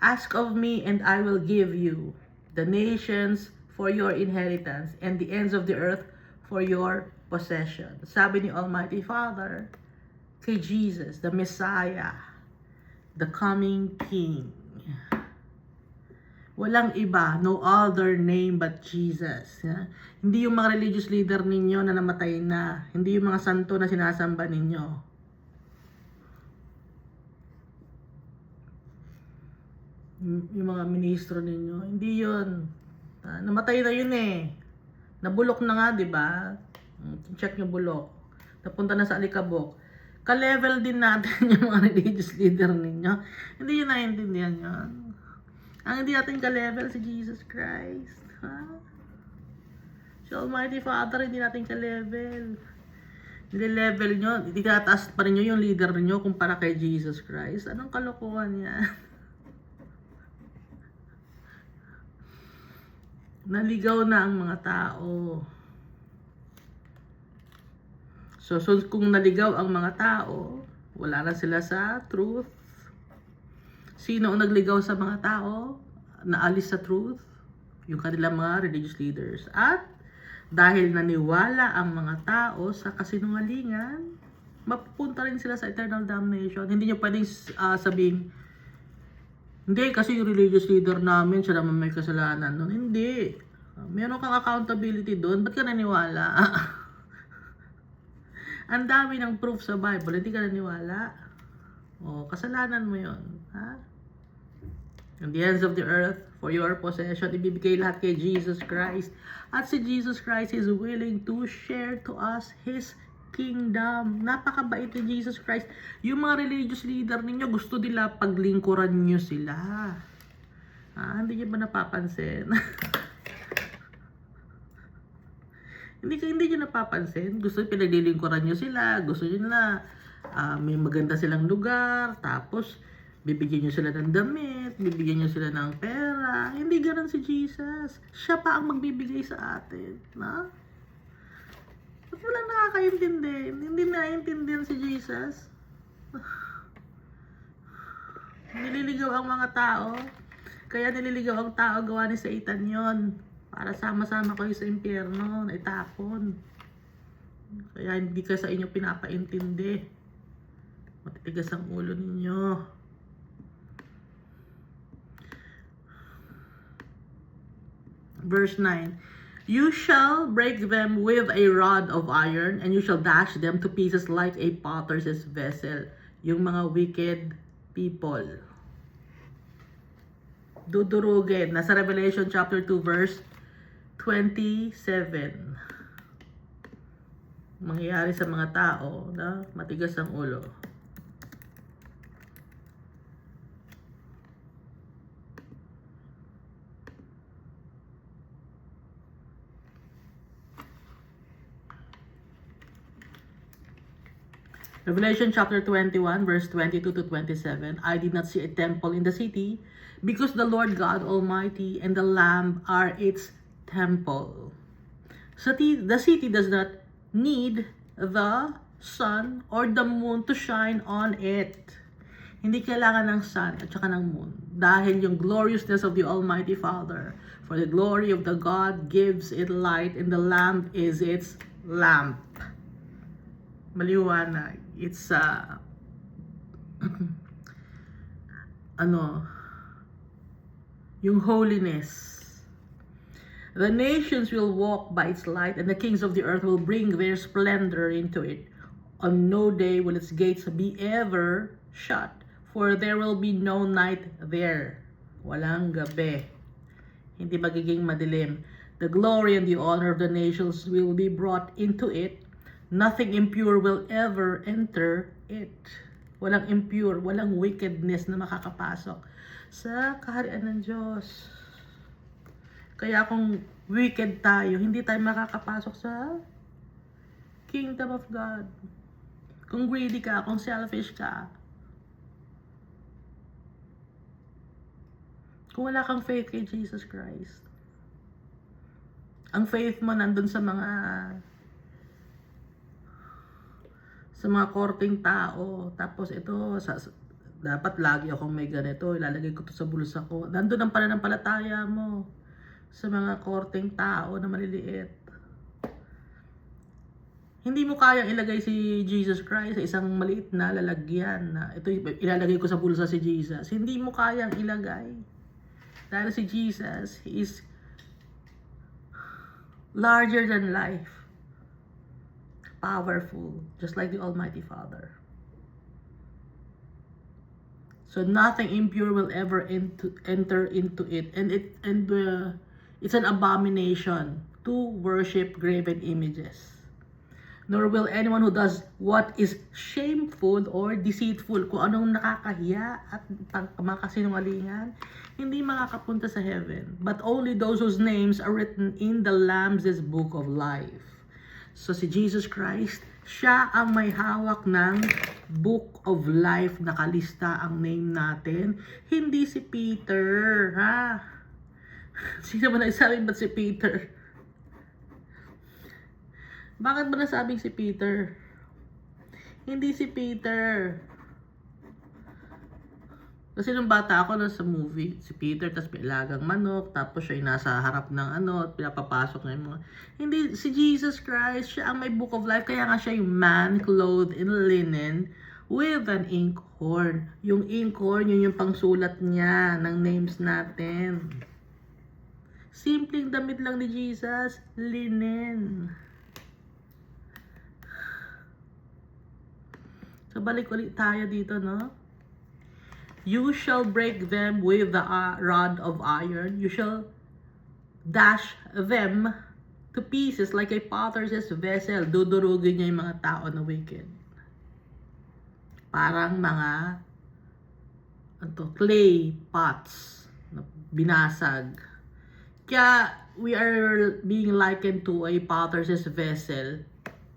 Ask of me and I will give you the nations for your inheritance and the ends of the earth for your possession. Sabi ni Almighty Father kay Jesus, the Messiah, the coming King. Walang iba, no other name but Jesus. Yeah? Hindi yung mga religious leader ninyo na namatay na. Hindi yung mga santo na sinasamba ninyo. Yung mga ministro ninyo. Hindi yun. Namatay na yun eh. Nabulok na nga, di ba? Check nyo bulok. Napunta na sa alikabok. Ka-level din natin yung mga religious leader ninyo. Hindi yun naiintindihan yun. Ang hindi natin ka-level si Jesus Christ. Ha? Si Almighty Father, hindi natin ka-level. Nile-level nyo, itataas pa rin nyo yung leader nyo kumpara kay Jesus Christ. Anong kalokohan yan? Naligaw na ang mga tao. So kung naligaw ang mga tao, wala na sila sa truth. Sino ang nagligaw sa mga tao? Naalis sa truth? Yung kanilang mga religious leaders. At dahil naniwala ang mga tao sa kasinungalingan, mapupunta rin sila sa eternal damnation. Hindi nyo pwedeng sabihin, hindi, kasi yung religious leader namin, siya naman may kasalanan nun. Hindi. Meron kang accountability doon. Ba't ka naniwala? Ang dami ng proof sa Bible, hindi ka naniwala. O, kasalanan mo yun. Ha? And the ends of the earth for your possession, ibibigay lahat kay Jesus Christ. At si Jesus Christ is willing to share to us His kingdom. Napakabait ni Jesus Christ. Yung mga religious leader ninyo, gusto nila paglingkuran nyo sila. Hindi nyo ba napapansin? hindi nyo napapansin. Gusto pinaglilingkuran nyo sila. Gusto nyo na may maganda silang lugar. Tapos, bibigyan nyo sila ng damit. Bibigyan nyo sila ng pera. Hindi ganun si Jesus. Siya pa ang magbibigay sa atin. Na? Ba't walang nakakaintindi? Hindi naiintindihan si Jesus. Nililigaw ang mga tao. Kaya nililigaw ang tao, gawa ni Satan yon. Para sama-sama kayo sa impyerno, na itapon. Kaya hindi ka sa inyo pinapaintindi. Matitigas ang ulo ninyo. Verse 9. You shall break them with a rod of iron, and you shall dash them to pieces like a potter's vessel. Yung mga wicked people. Dudurugin. Nasa Revelation chapter 2 verse 27. Mangyayari sa mga tao na matigas ang ulo. Revelation chapter 21 verse 22 to 27. I did not see a temple in the city, because the Lord God Almighty and the Lamb are its temple. So the city does not need the sun or the moon to shine on it. Hindi kailangan ng sun at saka ng moon. dahil yung gloriousness of the Almighty Father. For the glory of the God gives it light, and the lamp is its lamp. Maliwanag. It's yung holiness. The nations will walk by its light, and the kings of the earth will bring their splendor into it. On no day will its gates be ever shut, for there will be no night there. Walang gabi. Hindi magiging madilim. The glory and the honor of the nations will be brought into it. Nothing impure will ever enter it. Walang impure, walang wickedness na makakapasok sa kaharian ng Diyos. Kaya kung wicked tayo, hindi tayo makakapasok sa kingdom of God. Kung greedy ka, kung selfish ka, kung wala kang faith kay Jesus Christ, ang faith mo nandun sa mga korting tao, tapos ito, dapat lagi akong may ganito, ilalagay ko to sa bulsa ko. Nandun ang pananampalataya mo sa mga korting tao na maliliit. Hindi mo kayang ilagay si Jesus Christ sa isang maliit na lalagyan na ito ilalagay ko sa bulsa si Jesus. Hindi mo kayang ilagay. Dahil si Jesus, He is larger than life. Powerful, just like the Almighty Father. So nothing impure will ever enter into it, and it's an abomination to worship graven images. Nor will anyone who does what is shameful or deceitful, kung anong nakakahiya at makasinungalingan, hindi makakapunta sa heaven, but only those whose names are written in the Lamb's book of life. So si Jesus Christ, siya ang may hawak ng book of life, nakalista ang name natin, hindi si Peter, ha? Sino ba nagsabing ba't si Peter? Bakit ba nasabing si Peter? Hindi si Peter. Kasi nung bata ako sa movie, si Peter, tapos may ilagang manok, tapos siya nasa harap ng at pinapapasok na yung mga... Hindi, si Jesus Christ, siya ang may book of life, kaya nga siya yung man clothed in linen with an inkhorn. Yung inkhorn, yun yung pangsulat niya ng names natin. Simpleng damit lang ni Jesus, linen. So balik ulit tayo dito, no? You shall break them with the rod of iron. You shall dash them to pieces like a potter's vessel. Dudurugin niya yung mga tao na wicked. Parang mga clay pots na binasag. Kaya we are being likened to a potter's vessel.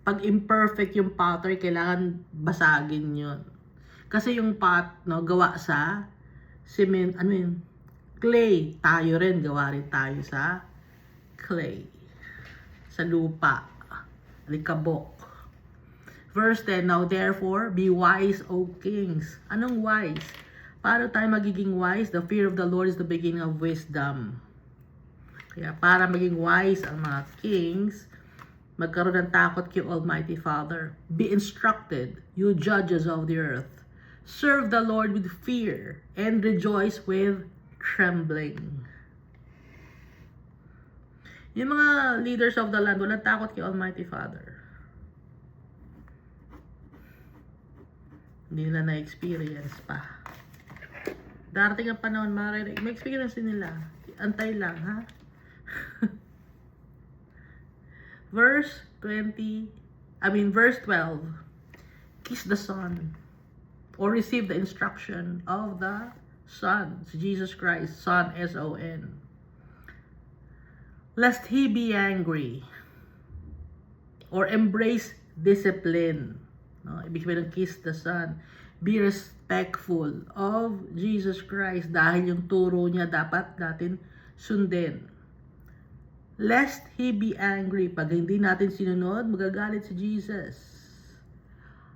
Pag imperfect yung potter, kailangan basagin yun. Kasi yung pot, gawa sa cement, clay. Tayo rin, gawa rin tayo sa clay. Sa lupa. Alikabok. Verse 10, now therefore, be wise, O kings. Anong wise? Paano tayo magiging wise? The fear of the Lord is the beginning of wisdom. Kaya para maging wise ang mga kings, magkaroon ng takot kay Almighty Father. Be instructed, you judges of the earth. Serve the Lord with fear and rejoice with trembling. Yung mga leaders of the land, walang takot kay Almighty Father. Hindi nila na-experience pa. Darating ang panahon, may experience din nila. Antay lang, ha? Verse 12. Kiss the Son, or receive the instruction of the Son, Jesus Christ, Son, S-O-N. Lest He be angry, or embrace discipline. No? Ibig sabihin ng kiss the Son. Be respectful of Jesus Christ dahil yung turo niya dapat natin sundin. Lest He be angry. Pag hindi natin sinunod, magagalit si Jesus.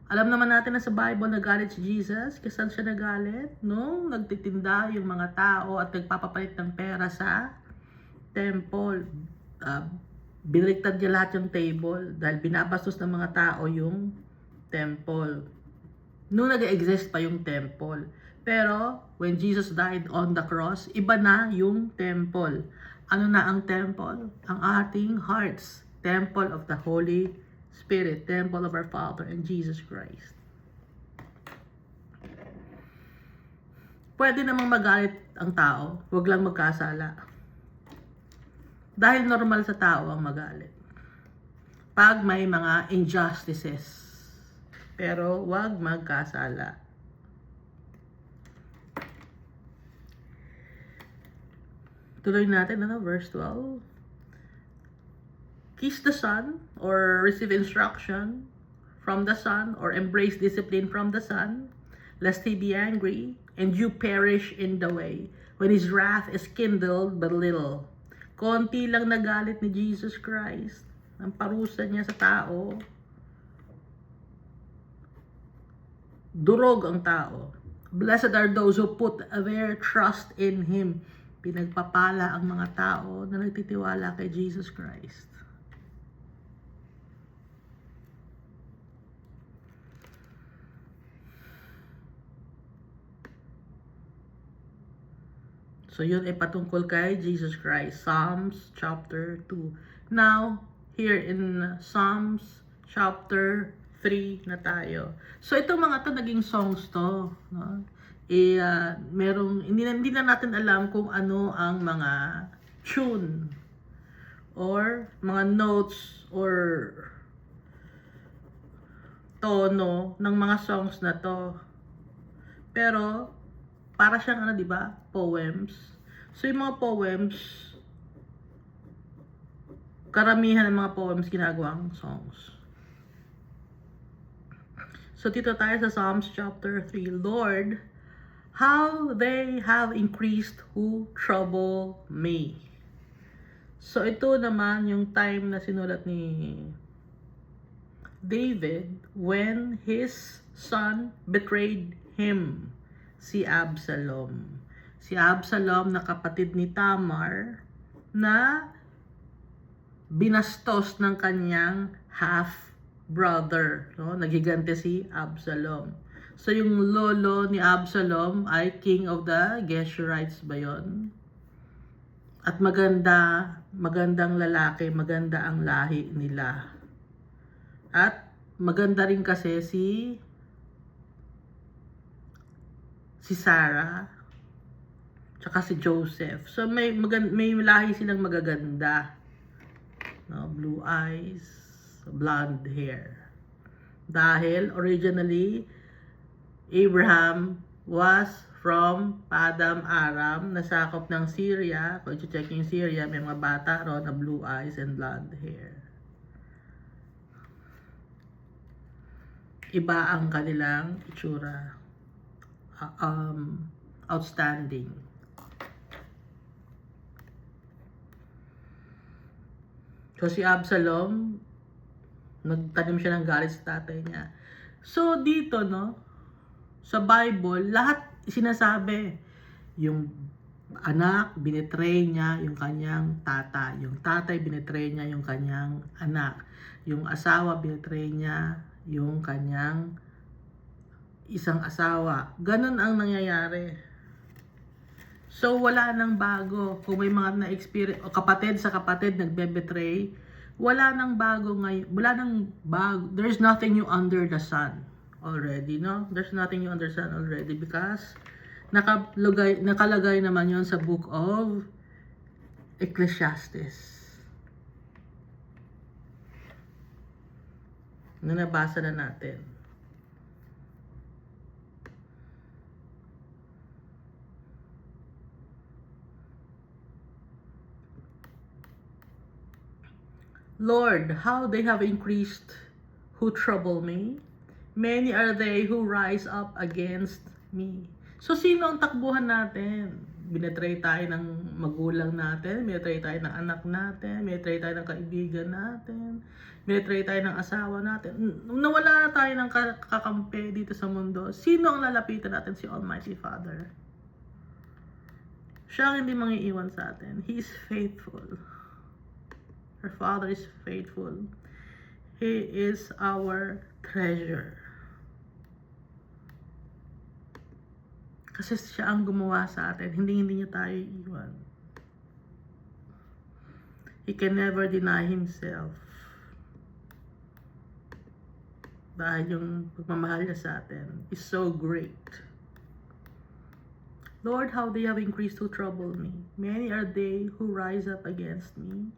Alam naman natin na sa Bible nagalit si Jesus. Kasi saan siya nagalit? Nung nagtitinda yung mga tao at nagpapapalit ng pera sa temple. Binaliktad niya lahat yung table dahil binabastos ng mga tao yung temple. Nung nag-exist pa yung temple. Pero, when Jesus died on the cross, iba na yung temple. Ano na ang temple? Ang ating hearts. Temple of the Holy Spirit. Temple of our Father and Jesus Christ. Pwede namang magalit ang tao. Huwag lang magkasala. Dahil normal sa tao ang magalit. Pag may mga injustices. Pero huwag magkasala. Tuloy natin, verse 12. Kiss the Son or receive instruction from the Son or embrace discipline from the Son, lest he be angry and you perish in the way when his wrath is kindled but little. Konti lang nagalit ni Jesus Christ. Ang parusa niya sa tao. Durog ang tao. Blessed are those who put their trust in Him. Pinagpapala ang mga tao na nagtitiwala kay Jesus Christ. So yun ay patungkol kay Jesus Christ. Psalms chapter 2. Now, here in Psalms chapter 3 na tayo. So itong mga to naging songs to, no? Hindi na natin alam kung ano ang mga tune or mga notes or tono ng mga songs na to. Pero para siyang di ba? Poems. So yung mga poems, karamihan ng mga poems ginagawang songs. So dito tayo sa Psalms chapter 3. Lord, how they have increased who trouble me. So ito naman yung time na sinulat ni David when his son betrayed him. Si Absalom. Si Absalom na kapatid ni Tamar na binastos ng kanyang half-brother. No? Nagigante si Absalom. So yung lolo ni Absalom ay king of the Geshurites ba yun? At magandang lalaki, maganda ang lahi nila. At maganda rin kasi si Sarah, tsaka si Joseph. So may lahi silang magaganda. No, blue eyes, blonde hair. Dahil originally Abraham was from Padam Aram, nasakop ng Syria. Kung i-check yung Syria, may mga bata ron na blue eyes and blonde hair. Iba ang kanilang itsura. Outstanding. So si Absalom, nagtanim siya ng galit sa tatay niya. So dito, no, sa Bible, lahat sinasabi. Yung anak, binetray niya yung kanyang tatay. Yung tatay, binetray niya yung kanyang anak. Yung asawa, binetray niya yung kanyang isang asawa. Ganun ang nangyayari. So, wala nang bago. Kung may mga na-experience, o kapatid sa kapatid nagbe-betray, wala nang bago ngayon. Wala nang bago. There's nothing new under the sun already, no? There's nothing new under the sun already because nakalagay naman yon sa book of Ecclesiastes. Na nabasa na natin. Lord, how they have increased who trouble me. Many are they who rise up against me. So, sino ang takbuhan natin? binetray tayo ng magulang natin, binetray tayo ng anak natin, binetray tayo ng kaibigan natin, binetray tayo ng asawa natin. Nawala na tayo ng kakampi dito sa mundo. Sino ang lalapitan natin? Si Almighty Father. Siya ang hindi mangiiwan sa atin. He is faithful. Our Father is faithful. He is our treasure. Kasi siya ang gumawa sa atin. Hindi niya tayo iwan. He can never deny himself. Dahil yung pagmamahal niya sa atin is so great. Lord, how they have increased to trouble me. Many are they who rise up against me.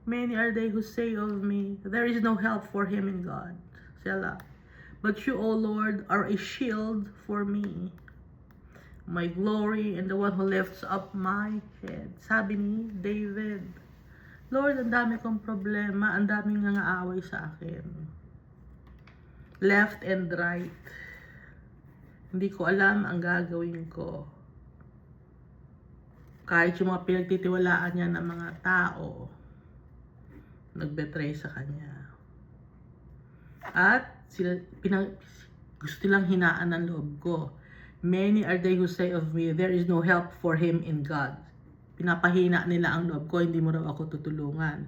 Many are they who say of me, there is no help for him in God. Selah. But you, O Lord, are a shield for me, my glory and the one who lifts up my head. Sabi ni David, Lord, ang dami kong problema, ang daming nangaaway sa akin. Left and right. Hindi ko alam ang gagawin ko. Kahit yung mga pinagtitiwalaan niya ng mga tao, nagbetray sa kanya. At sila, gusto lang hinaan ng loob ko. Many are they who say of me, there is no help for him in God. Pinapahina nila ang loob ko, hindi mo raw ako tutulungan.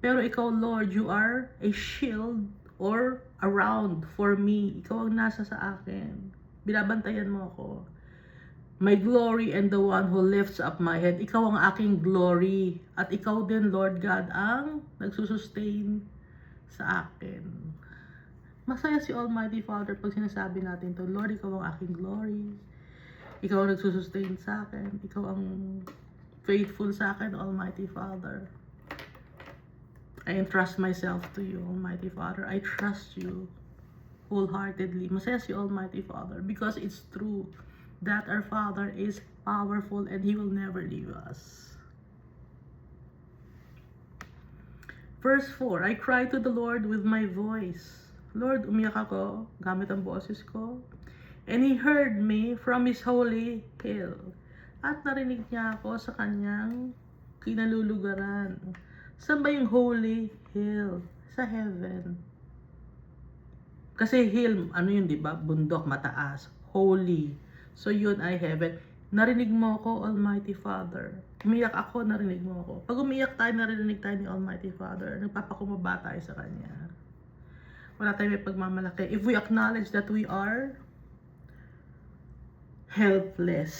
Pero ikaw, Lord, you are a shield or around for me. Ikaw ang nasa sa akin. Binabantayan mo ako. My glory and the one who lifts up my head. Ikaw ang aking glory. At ikaw din, Lord God, ang nagsusustain sa akin. Masaya si Almighty Father pag sinasabi natin to, Lord, ikaw ang aking glory. Ikaw ang nagsusustain sa akin. Ikaw ang faithful sa akin, Almighty Father. I entrust myself to you, Almighty Father. I trust you wholeheartedly. Masaya si Almighty Father because it's true that our Father is powerful and He will never leave us. Verse 4, I cry to the Lord with my voice. Lord, umiyak ako gamit ang boses ko. And He heard me from His holy hill. At narinig niya ako sa kanyang kinalulugaran. Saan ba yung holy hill? Sa heaven. Kasi hill, ano yun, di ba? Bundok, mataas. Holy. So yun ay heaven. Narinig mo ako, Almighty Father. Umiyak ako, narinig mo ako. Pag umiyak tayo, narinig tayo ni Almighty Father. Nagpapakumaba tayo sa Kanya. Wala tayong may pagmamalaki. If we acknowledge that we are helpless,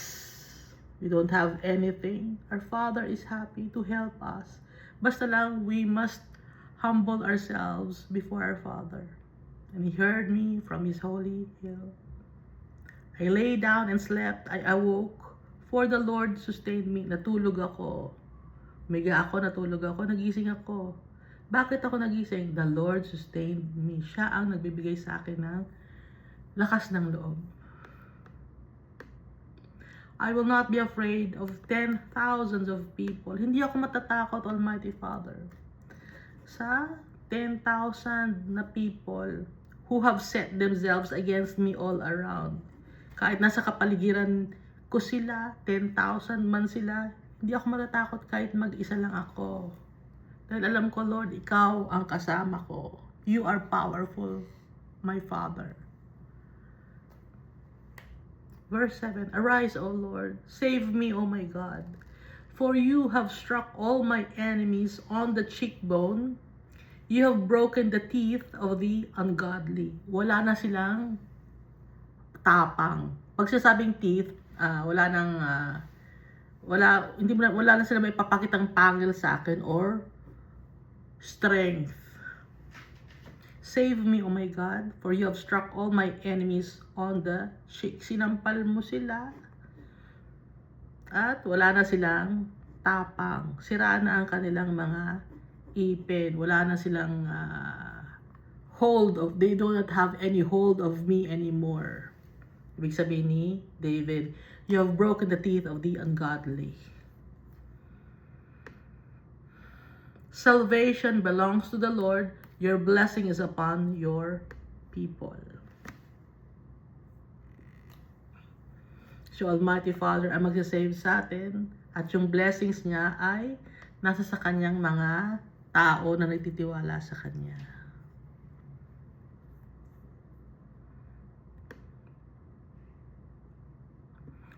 we don't have anything, our Father is happy to help us. Basta lang, we must humble ourselves before our Father. And He heard me from His holy hill. I lay down and slept. I awoke, for the Lord sustained me. Natulog ako. Umiga ako, natulog ako, nagising ako. Bakit ako nagising? The Lord sustained me. Siya ang nagbibigay sa akin ng lakas ng loob. I will not be afraid of 10,000 of people. Hindi ako matatakot, Almighty Father, sa 10,000 na people who have set themselves against me all around. Kahit nasa kapaligiran ko sila, 10,000 man sila, hindi ako matatakot kahit mag-isa lang ako. Dahil alam ko, Lord, ikaw ang kasama ko. You are powerful, my Father. Verse 7, Arise, O Lord, save me, O my God. For you have struck all my enemies on the cheekbone. You have broken the teeth of the ungodly. Wala na silang tapang. Pag sinasabing teeth, wala na sila may papakitang pangil sa akin or strength. Save me, O my God, for you have struck all my enemies on the cheek. Sinampal mo sila at wala na silang tapang. Sira na ang kanilang mga ipin. Wala na silang hold of, they do not have any hold of me anymore. Ibig sabihin ni David, you have broken the teeth of the ungodly. Salvation belongs to the Lord. Your blessing is upon your people. Si Almighty Father ang magsasave sa atin at yung blessings niya ay nasa sa kanyang mga tao na nagtitiwala sa kanya.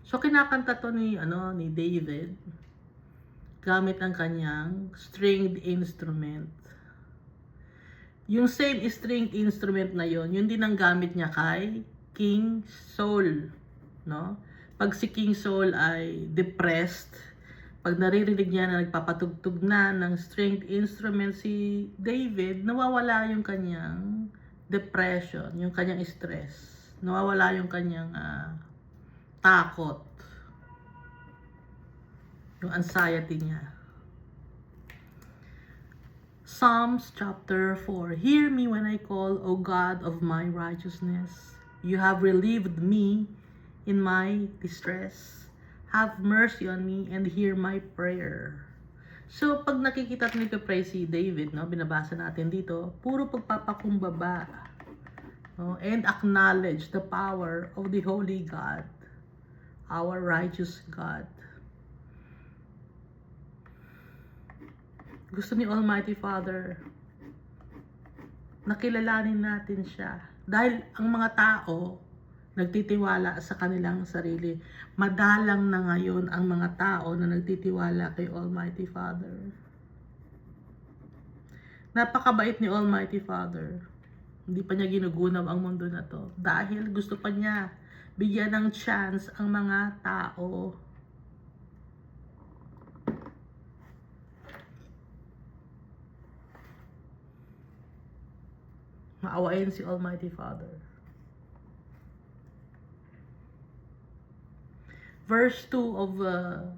So kinakanta to ni David gamit ang kanyang stringed instrument. Yung same stringed instrument na yon, yun din ang gamit niya kay King Saul, no? Pag si King Saul ay depressed, pag naririnig niya na nagpapatugtog na ng stringed instrument si David, nawawala yung kanyang depression, yung kanyang stress, nawawala yung kanyang takot, yung anxiety niya. Psalms chapter 4. Hear me when I call, O God of my righteousness. You have relieved me in my distress. Have mercy on me and hear my prayer. So, pag nakikita at nagpe-pray si David, no, binabasa natin dito, puro pagpapakumbaba, no, and acknowledge the power of the Holy God, our righteous God. Gusto ni Almighty Father, nakilalanin natin siya. Dahil ang mga tao, nagtitiwala sa kanilang sarili. Madalang na ngayon ang mga tao na nagtitiwala kay Almighty Father. Napakabait ni Almighty Father. Hindi pa niya ginugunaw ang mundo na to. Dahil gusto pa niya bigyan ng chance ang mga tao. Maawain si Almighty Father. Verse 2 of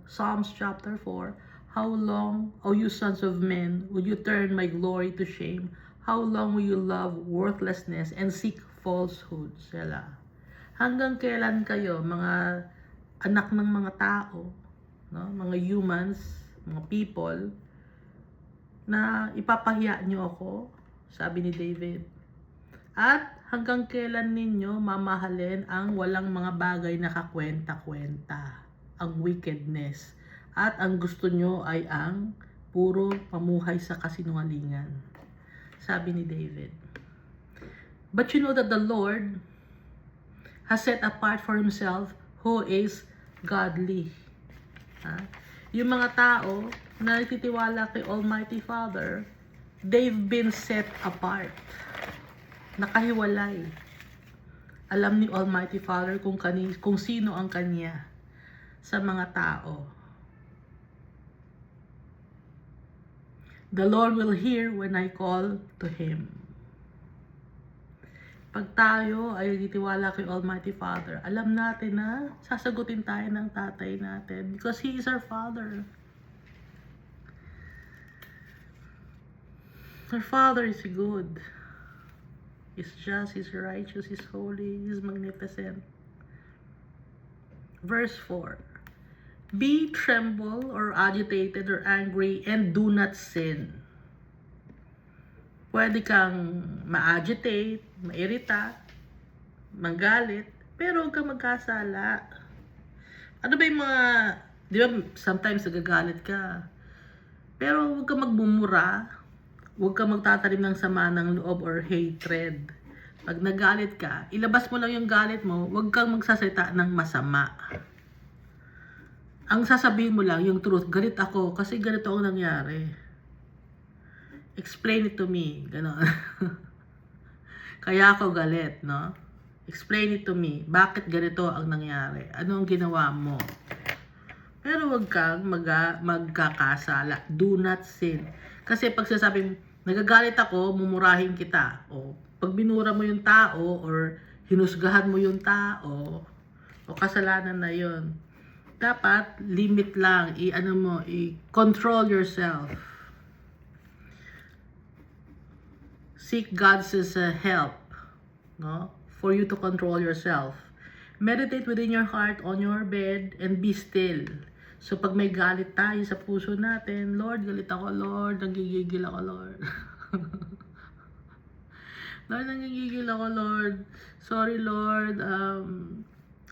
Psalms chapter 4. How long, O you sons of men, will you turn my glory to shame? How long will you love worthlessness and seek falsehood? Sela. Hanggang kailan kayo, mga anak ng mga tao, no? Mga humans, mga people, na ipapahiya niyo ako, sabi ni David. At hanggang kailan ninyo mamahalin ang walang mga bagay na kakwenta-kwenta, ang wickedness, at ang gusto nyo ay ang puro pamuhay sa kasinungalingan, sabi ni David. But you know that the Lord has set apart for himself who is godly. Yung mga tao na nagtitiwala kay Almighty Father, they've been set apart. Nakahiwalay. Alam ni Almighty Father kung sino ang kanya sa mga tao. The Lord will hear when I call to Him. Pag tayo ay nagtitiwala kay Almighty Father, alam natin na sasagutin tayo ng tatay natin because He is our Father. Our Father is good. He's just, He's righteous, He's holy, He's magnificent. Verse 4. Be tremble or agitated or angry and do not sin. Pwede kang ma-agitate, mairita, magalit, pero huwag kang magkasala. Ano ba yung mga, di ba sometimes nagagalit ka, pero huwag kang magmumura. Huwag kang magtatanim ng sama ng loob or hatred. Pag nagalit ka, ilabas mo lang yung galit mo, huwag kang magsasalita ng masama. Ang sasabihin mo lang yung truth, galit ako kasi ganito ang nangyari. Explain it to me, gano'n. Kaya ako galit, no? Explain it to me, bakit ganito ang nangyari? Ano ang ginawa mo? Pero huwag kang magkakasala. Do not sin. Kasi pag sasabing, nagagalit ako, mumurahin kita. O pag binura mo yung tao or hinusgahan mo yung tao, o kasalanan na yun. Dapat limit lang, i-control yourself. Seek God's help, no? For you to control yourself. Meditate within your heart on your bed and be still. So, pag may galit tayo sa puso natin, Lord, galit ako, Lord, nanggigigil ako, Lord. Lord, nanggigigil ako, Lord. Sorry, Lord.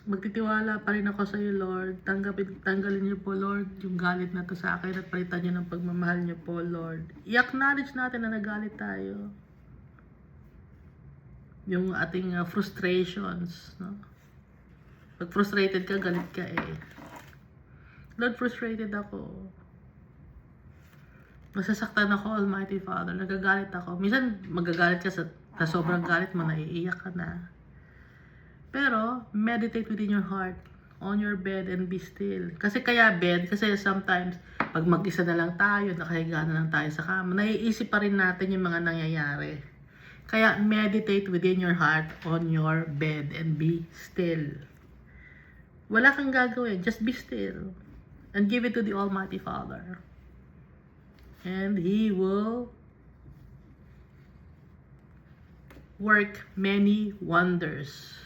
magtitiwala pa rin ako sa iyo, Lord. Tanggalin niyo po, Lord, yung galit na to sa akin at palitan niyo ng pagmamahal niyo po, Lord. I-acknowledge natin na nagalit tayo. Yung ating frustrations, no? Pag frustrated ka, galit ka eh. Lord, frustrated ako. Masasaktan ako, Almighty Father. Nagagalit ako. Minsan, magagalit ka sa sobrang galit mo, naiiyak ka na. Pero, meditate within your heart, on your bed, and be still. Kasi kaya bed, kasi sometimes, pag mag-isa na lang tayo, nakahiga na lang tayo sa kama, naiisip pa rin natin yung mga nangyayari. Kaya, meditate within your heart, on your bed, and be still. Wala kang gagawin, just be still. And give it to the Almighty Father. And He will work many wonders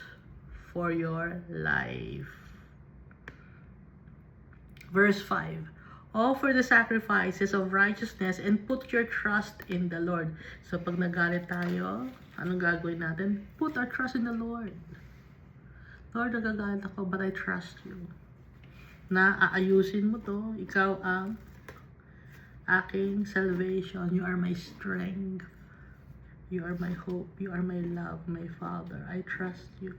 for your life. Verse 5. Offer the sacrifices of righteousness and put your trust in the Lord. So pag nagalit tayo, anong gagawin natin? Put our trust in the Lord. Lord, nagagalit ako, but I trust you. Na aayusin mo to. Ikaw ang aking salvation. You are my strength. You are my hope. You are my love, my Father. I trust you.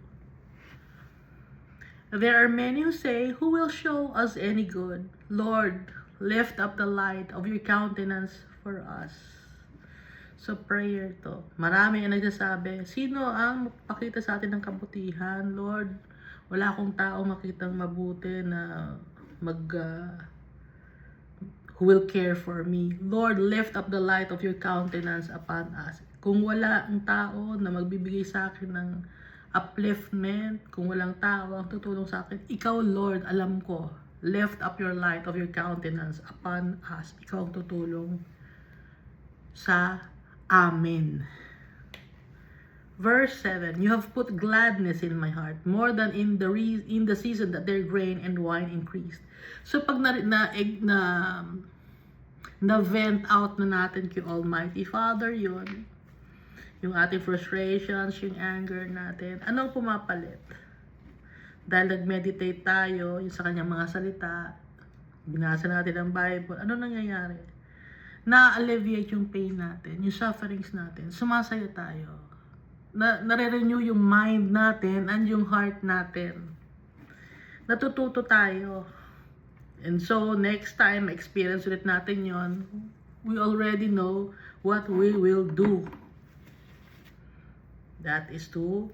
There are many who say, who will show us any good? Lord, lift up the light of your countenance for us. So prayer to. Marami ang nagsasabi, sino ang magpakita sa atin ng kabutihan? Lord, wala akong tao makitang mabuti na who will care for me. Lord, lift up the light of your countenance upon us. Kung wala ang tao na magbibigay sa akin ng upliftment, kung walang tao ang tutulong sa akin, ikaw, Lord, alam ko, lift up your light of your countenance upon us. Ikaw ang tutulong sa amin. Verse 7, you have put gladness in my heart, more than in the season that their grain and wine increased. So pag na-vent out na natin kay Almighty Father yun, yung ating frustrations, yung anger natin, anong pumapalit? Dahil nag-meditate tayo yung sa kanyang mga salita, binasa natin ang Bible, ano nangyayari? Na-alleviate yung pain natin, yung sufferings natin, sumasaya tayo. Nare-renew yung mind natin and yung heart natin. Natututo tayo. And so, next time, experience ulit natin yon, we already know what we will do. That is to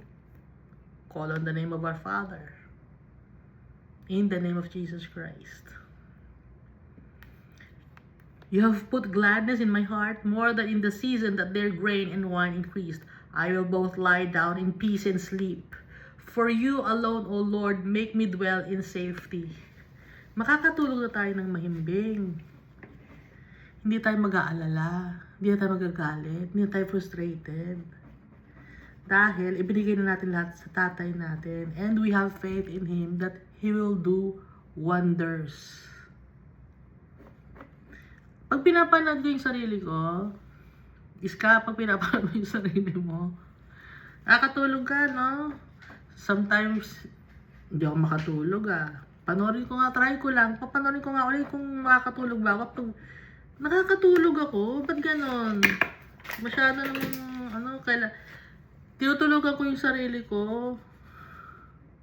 call on the name of our Father. In the name of Jesus Christ. You have put gladness in my heart more than in the season that their grain and wine increased. I will both lie down in peace and sleep. For you alone, O Lord, make me dwell in safety. Makakatulog na tayo ng mahimbing. Hindi tayo mag-aalala. Hindi tayo magagalit. Hindi tayo frustrated. Dahil ibinigay na natin lahat sa tatay natin. And we have faith in Him that He will do wonders. Pag pinapanood ko yung sarili ko, pag pinapanood mo yung sarili mo, nakakatulog ka, no? Sometimes, hindi ako makatulog, Panoorin ko nga, try ko lang. Papanorin ko nga ulit kung makakatulog ba ako. Pag nakakatulog ako, ba't ganon? Masyado namang, tinutulugan ko yung sarili ko.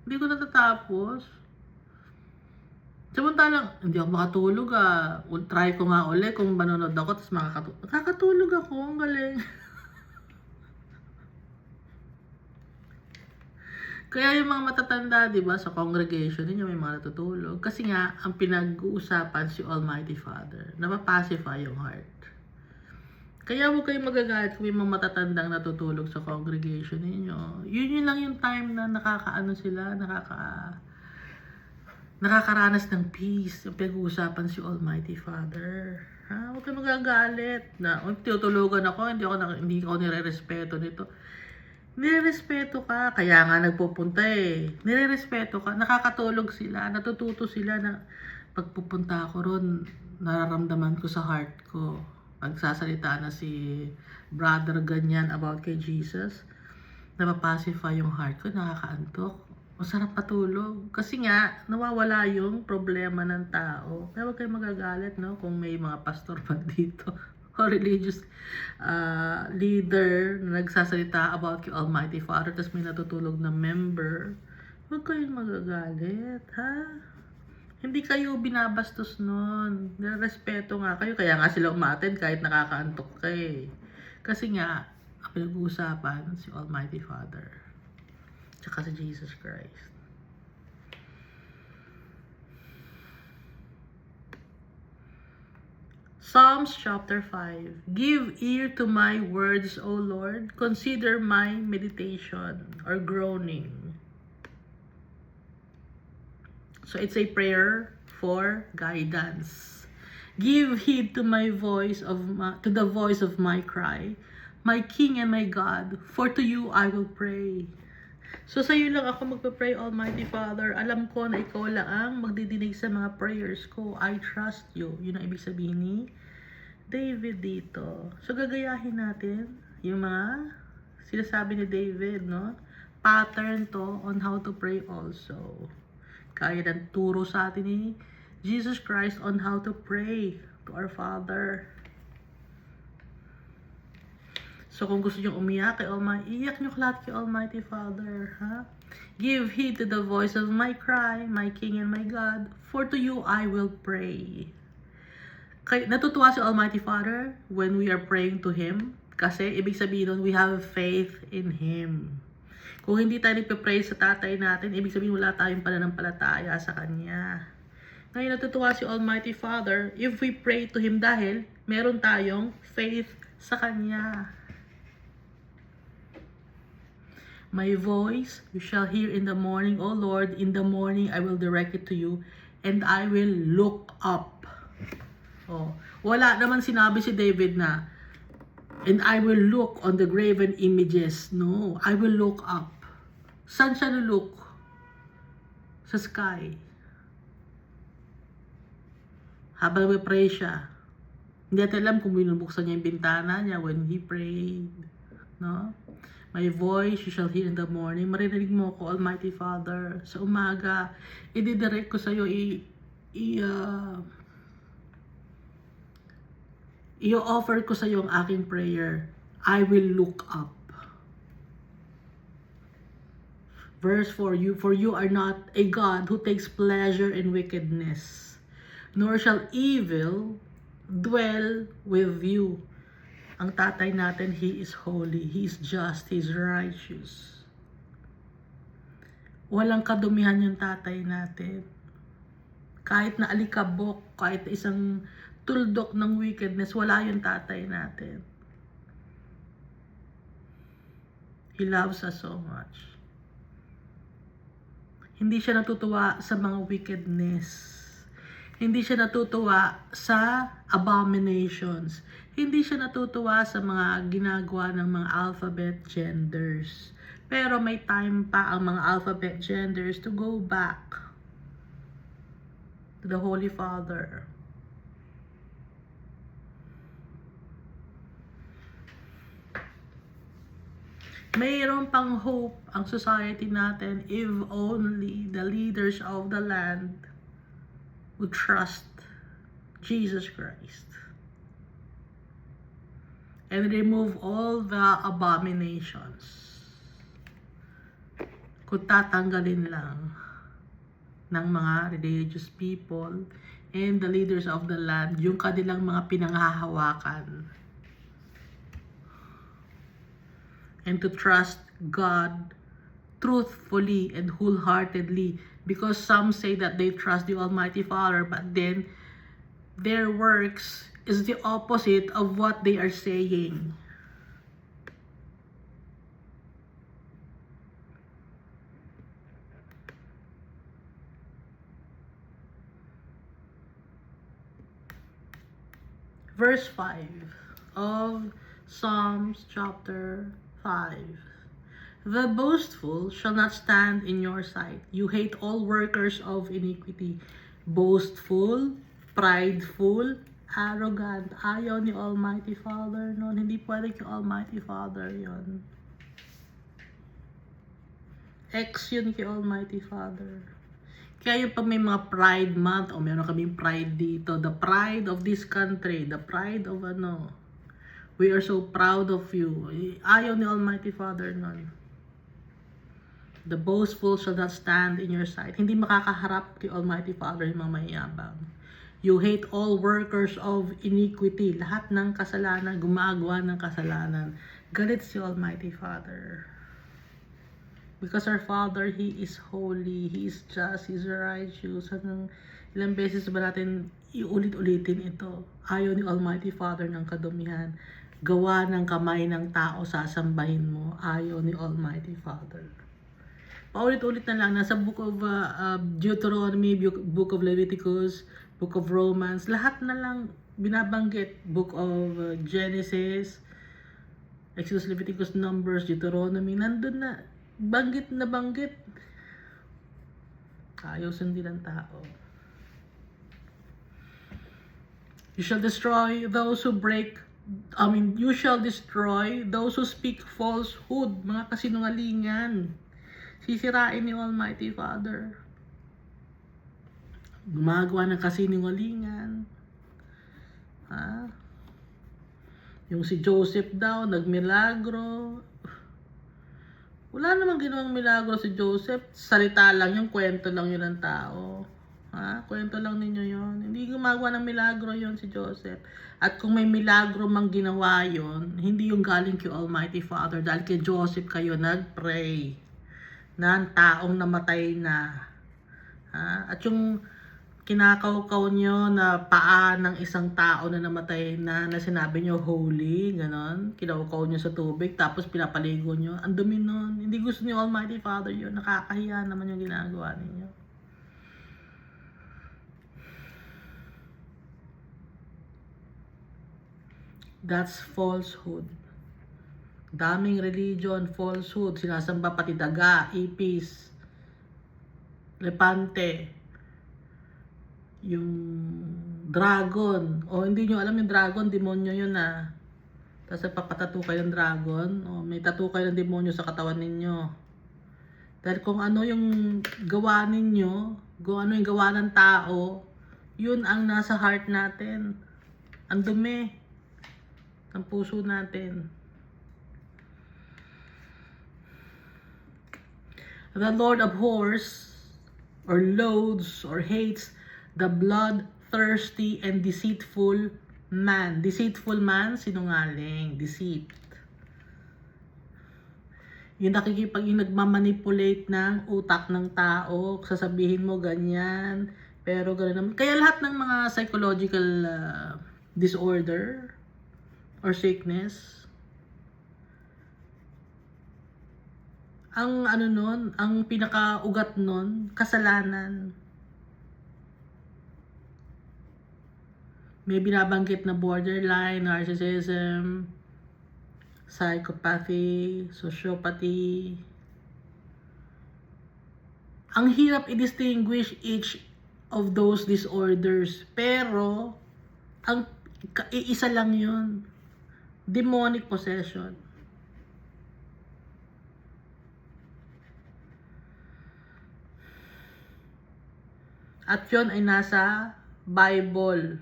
Hindi ko natatapos. Samantalang, hindi ako makatulog, Try ko nga ulit kung manonood ako, tapos makakatulog ako, ang galing. Kaya yung mga matatanda, di ba, sa congregation ninyo may mga natutulog. Kasi nga, ang pinag-uusapan si Almighty Father, napapacify yung heart. Kaya huwag kayong magagalit kung may mga matatandang natutulog sa congregation ninyo. Yun lang yung time na nakakaranas ng peace. Yung pinag-uusapan si Almighty Father. Huwag kayong magagalit na, tinutulogan ako, hindi ako nire-respeto nito. Nire-respeto ka, kaya nga nagpupunta Nire-respeto ka, nakakatulog sila, natututo sila na pagpupunta ako ron, nararamdaman ko sa heart ko. Pagsasalita na si brother ganyan about kay Jesus, napapacify yung heart ko, nakakaantok. Masarap matulog. Kasi nga, nawawala yung problema ng tao. Kaya huwag kayong magagalit, no? Kung may mga pastor pa dito o religious leader na nagsasalita about kay Almighty Father tapos may natutulog na member. Huwag kayong magagalit, ha? Hindi kayo binabastos nun. Respeto nga kayo. Kaya nga sila umattend kahit nakakaantok kayo. Kasi nga, ang pinag-uusapan si Almighty Father. Tsaka si Jesus Christ. Psalms chapter 5. Give ear to my words, O Lord. Consider my meditation or groaning. So it's a prayer for guidance. Give heed to my voice to the voice of my cry, my King and my God, for to you I will pray. So sa iyo lang ako magpe-pray, Almighty Father. Alam ko na ikaw lang ang magdidinig sa mga prayers ko. I trust you. Yun ang ibig sabihin ni David dito. So gagayahin natin yung mga sinasabi ni David, no? Pattern to on how to pray also. Kaya ng turo sa atin ni Jesus Christ on how to pray to our Father. So kung gusto nyo umiyak kay Almighty, iyak nyo lahat kay Almighty Father, ha? Give heed to the voice of my cry, my King and my God, for to you I will pray. Natutuwa si Almighty Father when we are praying to Him, kasi ibig sabihin nun, we have faith in Him. Kung hindi tayo nagpe-pray sa tatay natin, ibig sabihin wala tayong pananampalataya sa Kanya. Ngayon natutuwa si Almighty Father if we pray to Him dahil meron tayong faith sa Kanya. My voice you shall hear in the morning, O Lord, in the morning I will direct it to you, and I will look up. Oh, wala naman sinabi si David na, and I will look on the graven images. No, I will look up. Saan siya look? Sa sky. Habang may pray siya. Hindi natin alam kung binubuksan niya yung bintana niya when he prayed. No? My voice you shall hear in the morning. Maririnig mo ko, Almighty Father. Sa umaga, i-direct ko sa iyo, i-offer ko sa iyo ang aking prayer. I will look up. Verse 4, for you are not a God who takes pleasure in wickedness, nor shall evil dwell with you. Ang tatay natin, He is holy, He is just, He is righteous. Walang kadumihan yung tatay natin. Kahit na alikabok, kahit isang tuldok ng wickedness, wala yung tatay natin. He loves us so much. Hindi siya natutuwa sa mga wickedness. Hindi siya natutuwa sa abominations. Hindi siya natutuwa sa mga ginagawa ng mga alphabet genders. Pero may time pa ang mga alphabet genders to go back to the Holy Father. Mayroon pang hope ang society natin if only the leaders of the land would trust Jesus Christ and remove all the abominations. Kung tatanggalin lang ng mga religious people and the leaders of the land yung kanilang mga pinanghahawakan, and to trust God truthfully and wholeheartedly, because some say that they trust the Almighty Father, but then their works is the opposite of what they are saying. Verse 5 of Psalms chapter 5. The boastful shall not stand in your sight. You hate all workers of iniquity. Boastful, prideful, arrogant. Ayaw ni Almighty Father nun. Hindi pwede kay Almighty Father yon. X yun kay Almighty Father. Kaya yung pag may mga Pride Month, o meron kaming Pride dito, the pride of this country, the pride of we are so proud of you. Ayaw ni Almighty Father nun. The boastful shall not stand in your sight. Hindi makakaharap kay Almighty Father yung mga mayabang. You hate all workers of iniquity. Lahat ng kasalanan, gumagawa ng kasalanan. Galit si Almighty Father. Because our Father, He is holy, He is just, He is righteous. Ilang beses ba natin iulit-ulitin ito? Ayaw ni Almighty Father ng kadumihan. Gawa ng kamay ng tao, sasambahin mo. Ayaw ni Almighty Father. Paulit-ulit na lang, nasa Book of Deuteronomy, Book of Leviticus, Book of Romans, lahat na lang binabanggit. Book of Genesis, Exodus, Leviticus, Numbers, Deuteronomy, nandun na. Banggit na banggit. Ayaw sundin ng tao. You shall destroy those who you shall destroy those who speak falsehood, mga kasinungalingan. Sisirain ni Almighty Father. Gumagawa ng kasinungalingan. Yung si Joseph daw, nagmilagro. Wala namang ginawang milagro si Joseph. Salita lang yung kwento lang yun ng tao. Kwento lang ninyo yun. Hindi gumagawa ng milagro yun si Joseph. At kung may milagro mang ginawa yun, hindi yung galing kay Almighty Father. Dahil kay Joseph kayo nag-pray ng taong namatay na. At yung kinakaukaw nyo na paa ng isang tao na namatay na sinabi nyo holy, ganon, kinaukaw nyo sa tubig, tapos pinapaligo nyo, ang dumi nun. Hindi gusto ni Almighty Father yun, nakakahiya naman yung ginagawa ninyo. That's falsehood. Daming religion, falsehood, sinasamba pati daga, ipis, lepante, yung dragon. Hindi nyo alam yung dragon, demonyo yun Tapos papatato kayo ng dragon. May tattoo kayo ng demonyo sa katawan ninyo. Dahil kung ano yung gawa ninyo, kung ano yung gawa ng tao, yun ang nasa heart natin. Ang dumi ng puso natin. The Lord abhors or loathes or hates the bloodthirsty and deceitful man. Deceitful man, sinungaling, deceit. Yung nagmamanipulate ng utak ng tao, sasabihin mo ganyan, pero gano'n naman. Kaya lahat ng mga psychological disorder or sickness, ang ang pinakaugat nun, kasalanan. May binabanggit na borderline, narcissism, psychopathy, sociopathy. Ang hirap i-distinguish each of those disorders, pero ang iisa lang yun, demonic possession. At yun ay nasa Bible.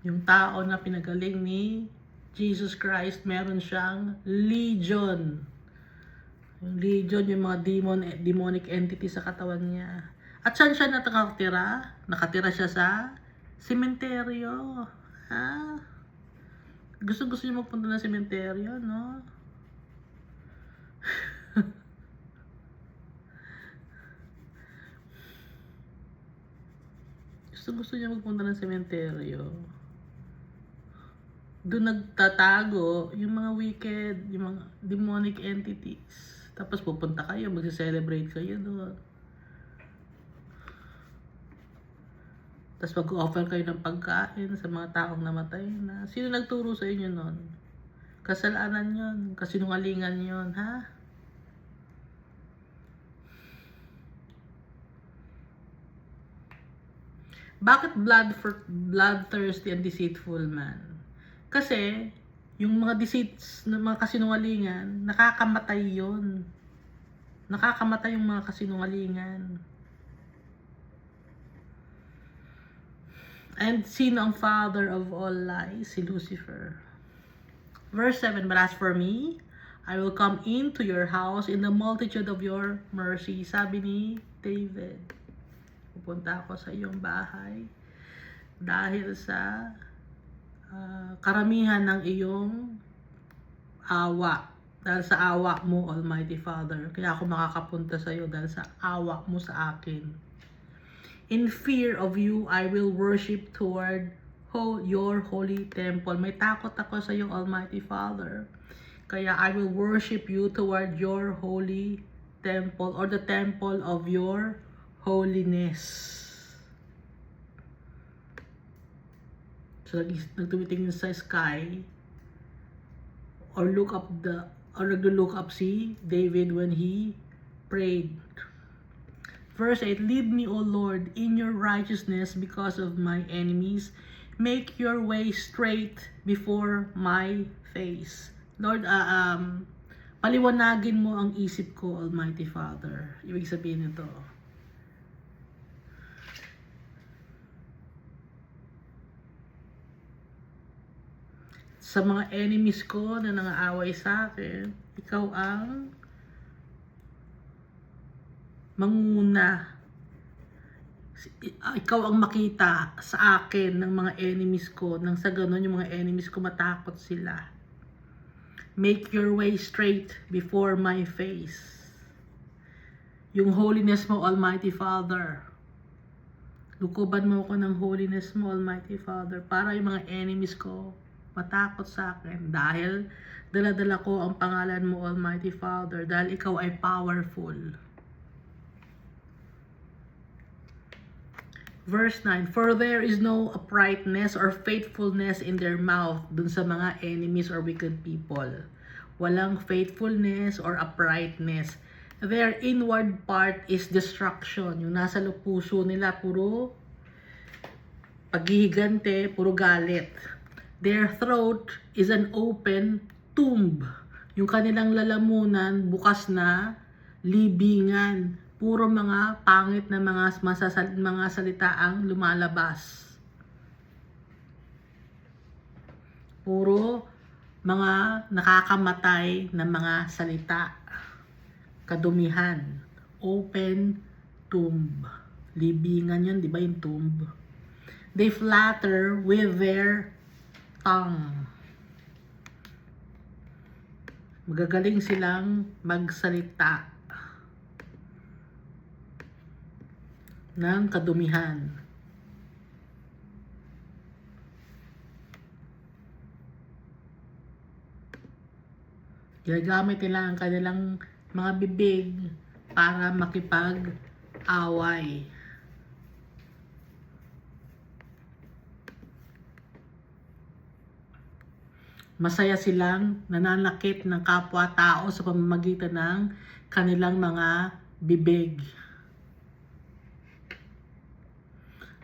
Yung tao na pinagaling ni Jesus Christ, meron siyang legion. Yung legion, yung mga demonic entity sa katawan niya. At saan siya nakatira? Nakatira siya sa sementeryo. Gusto niyo magpunta ng sementeryo, no? Gusto niya magpunta ng sementeryo. Doon nagtatago yung mga wicked, yung mga demonic entities. Tapos pupunta kayo, magse-celebrate kayo doon. Tapos mag-offer kayo ng pagkain sa mga taong namatay na. Sino nagturo sa inyo nun? Kasalanan yun, kasinungalingan yun, ha? Bakit bloodthirsty and deceitful man? Kasi Yung mga deceits, mga kasinungalingan, nakakamatay yon. Nakakamatay yung mga kasinungalingan. And sino ang father of all lies? Si Lucifer. Verse 7, but as for me, I will come into your house in the multitude of your mercy. Sabi ni David, pupunta ako sa iyong bahay dahil sa karamihan ng iyong awa. Dahil sa awa mo, Almighty Father. Kaya ako makakapunta sa iyo dahil sa awa mo sa akin. In fear of you, I will worship toward your holy temple. May takot ako sa iyo, Almighty Father. Kaya I will worship you toward your holy temple or the temple of your holiness. So, nagtumitingin sa sky or look up si David when he prayed. Verse 8, lead me, O Lord, in your righteousness because of my enemies. Make your way straight before my face. Lord, paliwanagin mo ang isip ko, Almighty Father. Ibig sabihin nito, sa mga enemies ko na nangaaway sa akin, ikaw ang manguna. Ikaw ang makita sa akin ng mga enemies ko, nang sa ganon yung mga enemies ko matakot sila. Make your way straight before my face. Yung holiness mo, Almighty Father. Lukuban mo ako ng holiness mo, Almighty Father, para yung mga enemies ko matakot sa akin dahil dala-dala ko ang pangalan mo, Almighty Father, dahil ikaw ay powerful. Verse 9, for there is no uprightness or faithfulness in their mouth, dun sa mga enemies or wicked people. Walang faithfulness or uprightness. Their inward part is destruction. Yung nasa puso nila, puro paghihigante, puro galit. Their throat is an open tomb. Yung kanilang lalamunan, bukas na libingan. Puro mga pangit na mga salita ang lumalabas. Puro mga nakakamatay na mga salita. Kadumihan. Open tomb. Libingan yun, di ba yung tomb? They flatter with their tongue. Magagaling silang magsalita ng kadumihan. Ginagamit nila ang kanilang mga bibig para makipag-away. Masaya silang nananakit ng kapwa-tao sa pamamagitan ng kanilang mga bibig.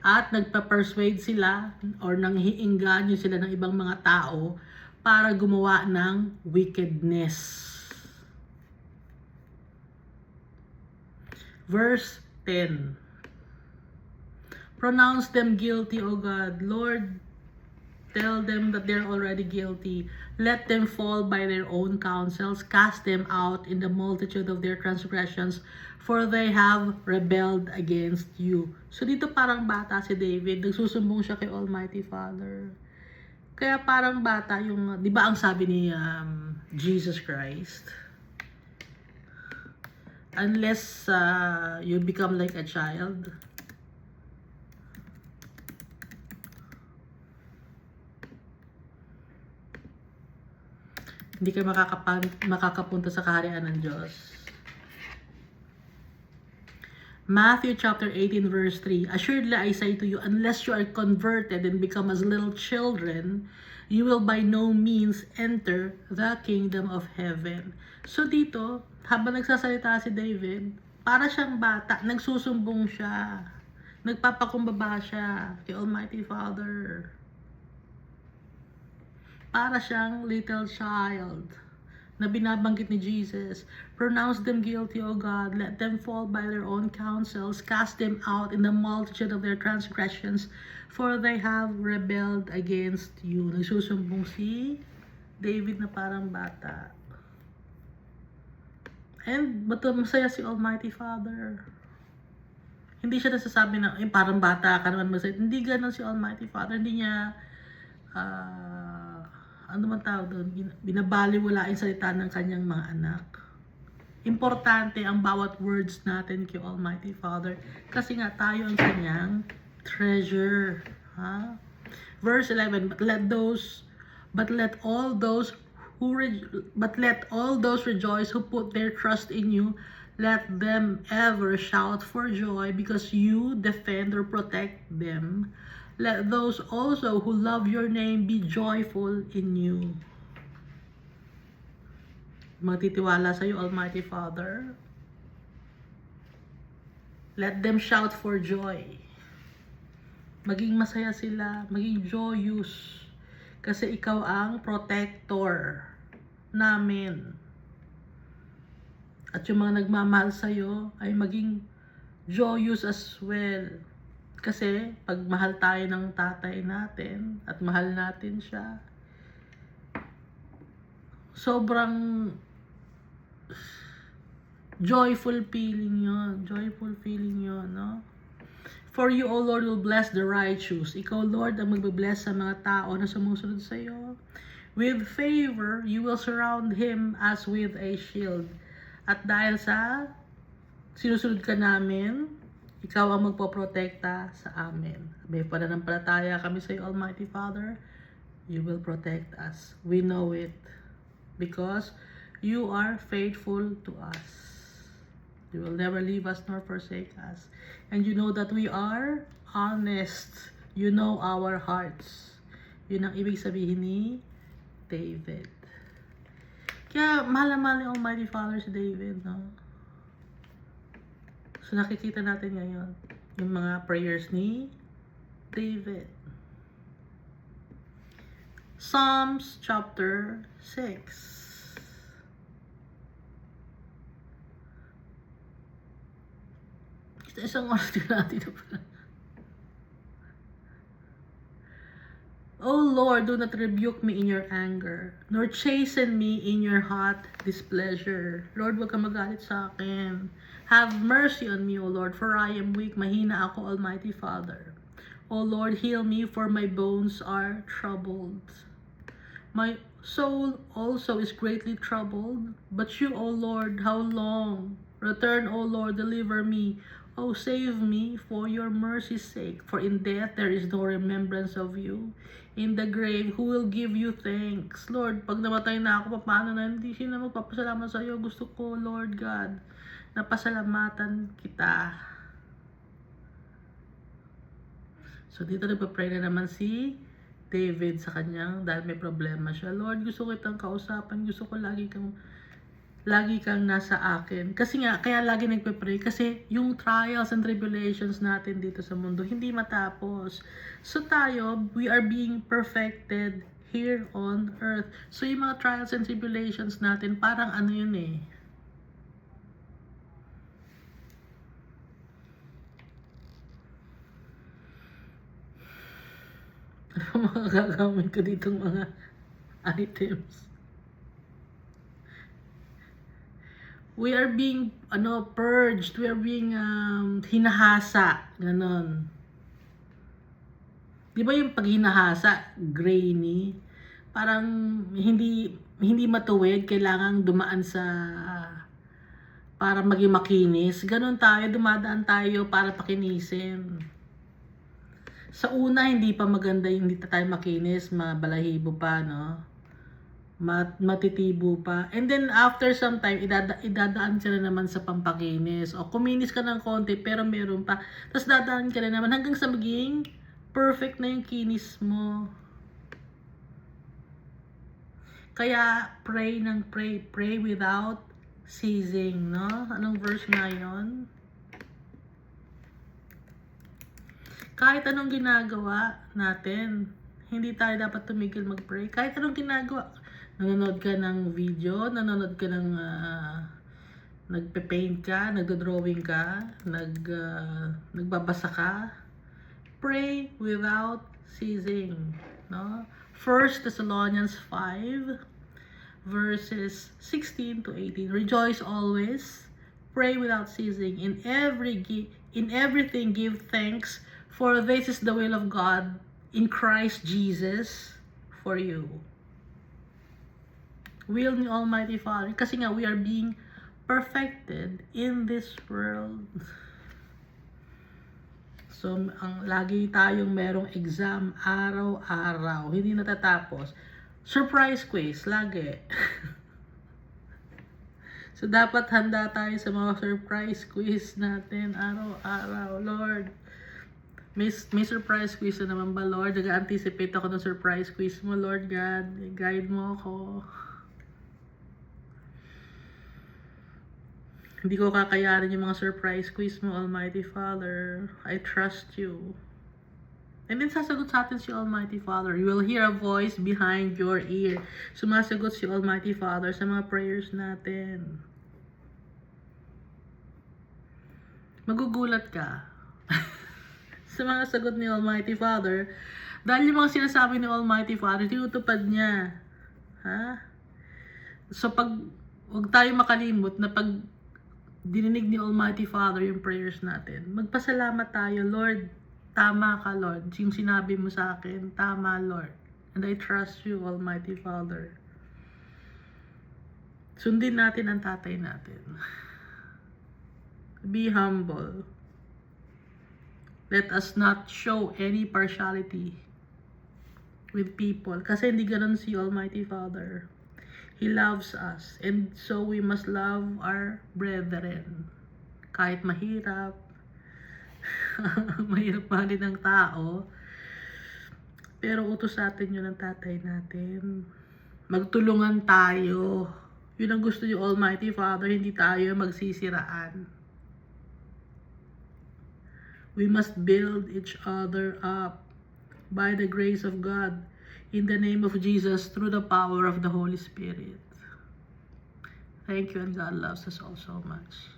At nagpa-persuade sila or nanghiinganyo sila ng ibang mga tao para gumawa ng wickedness. Verse 10. Pronounce them guilty, O God. Lord, tell them that they're already guilty. Let them fall by their own counsels. Cast them out in the multitude of their transgressions, for they have rebelled against you. So dito parang bata si David, nagsusumbong siya kay Almighty Father. Kaya parang bata yung, di ba ang sabi ni Jesus Christ? Unless you become like a child, hindi kayo makakapunta sa kaharian ng Diyos. Matthew chapter 18 verse 3, assuredly I say to you, unless you are converted and become as little children, you will by no means enter the kingdom of heaven. So dito, habang nagsasalita si David, para siyang bata, nagsusumbong siya, nagpapakumbaba siya kay Almighty Father. Para siyang little child na binabanggit ni Jesus. Pronounce them guilty, O God. Let them fall by their own counsels. Cast them out in the multitude of their transgressions, for they have rebelled against you. Nagsusumbong si David na parang bata. And masaya si Almighty Father. Hindi siya nasasabi na, parang bata ka naman masaya. Hindi ganun si Almighty Father. Hindi niya, ano man tawag doon, binabaliwala yung salita ng kanyang mga anak. Importante ang bawat words natin kay Almighty Father. Kasi nga tayo ang kanyang treasure. Ha? Verse 11, but let all those rejoice who put their trust in you. Let them ever shout for joy because you defend or protect them. Let those also who love your name be joyful in you. Magtitiwala sa iyo, Almighty Father. Let them shout for joy. Maging masaya sila, maging joyous. Kasi ikaw ang protector namin. At yung mga nagmamahal sa'yo ay maging joyous as well. Kasi pag mahal tayo ng tatay natin at mahal natin siya, sobrang joyful feeling yun. Joyful feeling yun, no? For you, O Lord, will bless the righteous. Ikaw, Lord, ang magbe-bless sa mga tao na sumusunod sa iyo. With favor, you will surround him as with a shield. At dahil sa sinusunod ka namin, ikaw ang magpoprotekta sa amin. May pananampalataya kami sa iyo, Almighty Father. You will protect us. We know it. Because you are faithful to us. You will never leave us nor forsake us. And you know that we are honest. You know our hearts. Yun ang ibig sabihin ni David. Kaya mahal ni Almighty Father si David, no? So nakikita natin ngayon yung mga prayers ni David. Psalms chapter 6. Isang oras din natin na pala. O Lord, do not rebuke me in your anger, nor chasten me in your hot displeasure. Lord, huwag ka magalit sa akin. Have mercy on me, O Lord, for I am weak. Mahina ako, Almighty Father. O Lord, heal me, for my bones are troubled. My soul also is greatly troubled. But you, O Lord, how long? Return, O Lord, deliver me. O save me for your mercy's sake. For in death there is no remembrance of you. In the grave, who will give you thanks? Lord, pag namatay na ako, paano na hindi sila magpapasalamat sa iyo? Gusto ko, Lord God, na pasalamatan kita. So dito nagpa-pray na naman si David sa kanyang, dahil may problema siya. Lord, gusto ko itang kausapan. Gusto ko lagi kang nasa akin. Kasi nga, kaya lagi nagpe-pray. Kasi yung trials and tribulations natin dito sa mundo, hindi matapos. So tayo, we are being perfected here on earth. So yung mga trials and tribulations natin, parang ano yun eh. Ano mga gagamit ko ditong mga items? We are being purged, we are being hinahasa, ganon. Di ba yung pag hinahasa, grainy, parang hindi matuwid, kailangang dumaan sa para maging makinis. Ganon tayo, dumadaan tayo para pakinisin. Sa una, hindi pa maganda yung hindi tayo makinis, mabalahibo pa, no? Matitibo pa. And then after some time, idadaan ka na naman sa pampakinis. O kuminis ka ng konti pero meron pa. Tapos dadaan ka na naman hanggang sa maging perfect na yung kinis mo. Kaya pray ng pray. Pray without ceasing, no? Anong verse na yun? Kahit anong ginagawa natin, Hindi tayo dapat tumigil mag-pray. Kahit anong ginagawa. Nanonood ka ng video, nanonood ka ng nagpe-paint ka, nagdo-drawing ka, nagbabasa ka. Pray without ceasing. No? 1 Thessalonians 5 verses 16 to 18. Rejoice always, pray without ceasing. In everything give thanks, for this is the will of God in Christ Jesus for you. Will ni Almighty Father, kasi nga we are being perfected in this world. So, lagi tayong merong exam araw-araw, hindi natatapos. Surprise quiz, lagi. So, dapat handa tayo sa mga surprise quiz natin araw-araw. Lord, may surprise quiz na naman ba, Lord? Nag-anticipate ako ng surprise quiz mo, Lord God. Guide mo ako. Hindi ko kakayanin yung mga surprise quiz mo, Almighty Father. I trust you. And then sasagot sa atin si Almighty Father. You will hear a voice behind your ear. Sumasagot si Almighty Father sa mga prayers natin. Magugulat ka sa mga sagot ni Almighty Father. Dahil yung mga sinasabi ni Almighty Father, tinutupad niya. Ha? So huwag tayo makalimot na pag dininig ni Almighty Father yung prayers natin, magpasalamat tayo, Lord, tama ka, Lord. Yung sinabi mo sa akin, tama, Lord. And I trust you, Almighty Father. Sundin natin ang tatay natin. Be humble. Let us not show any partiality with people. Kasi hindi ganun si Almighty Father. He loves us. And so we must love our brethren. Kahit mahirap, mahirap mahalin ng tao, pero utos sa atin yun ng tatay natin. Magtulungan tayo. Yun ang gusto ni Almighty Father, hindi tayo magsisiraan. We must build each other up by the grace of God, in the name of Jesus, through the power of the Holy Spirit. Thank you, and God loves us all so much.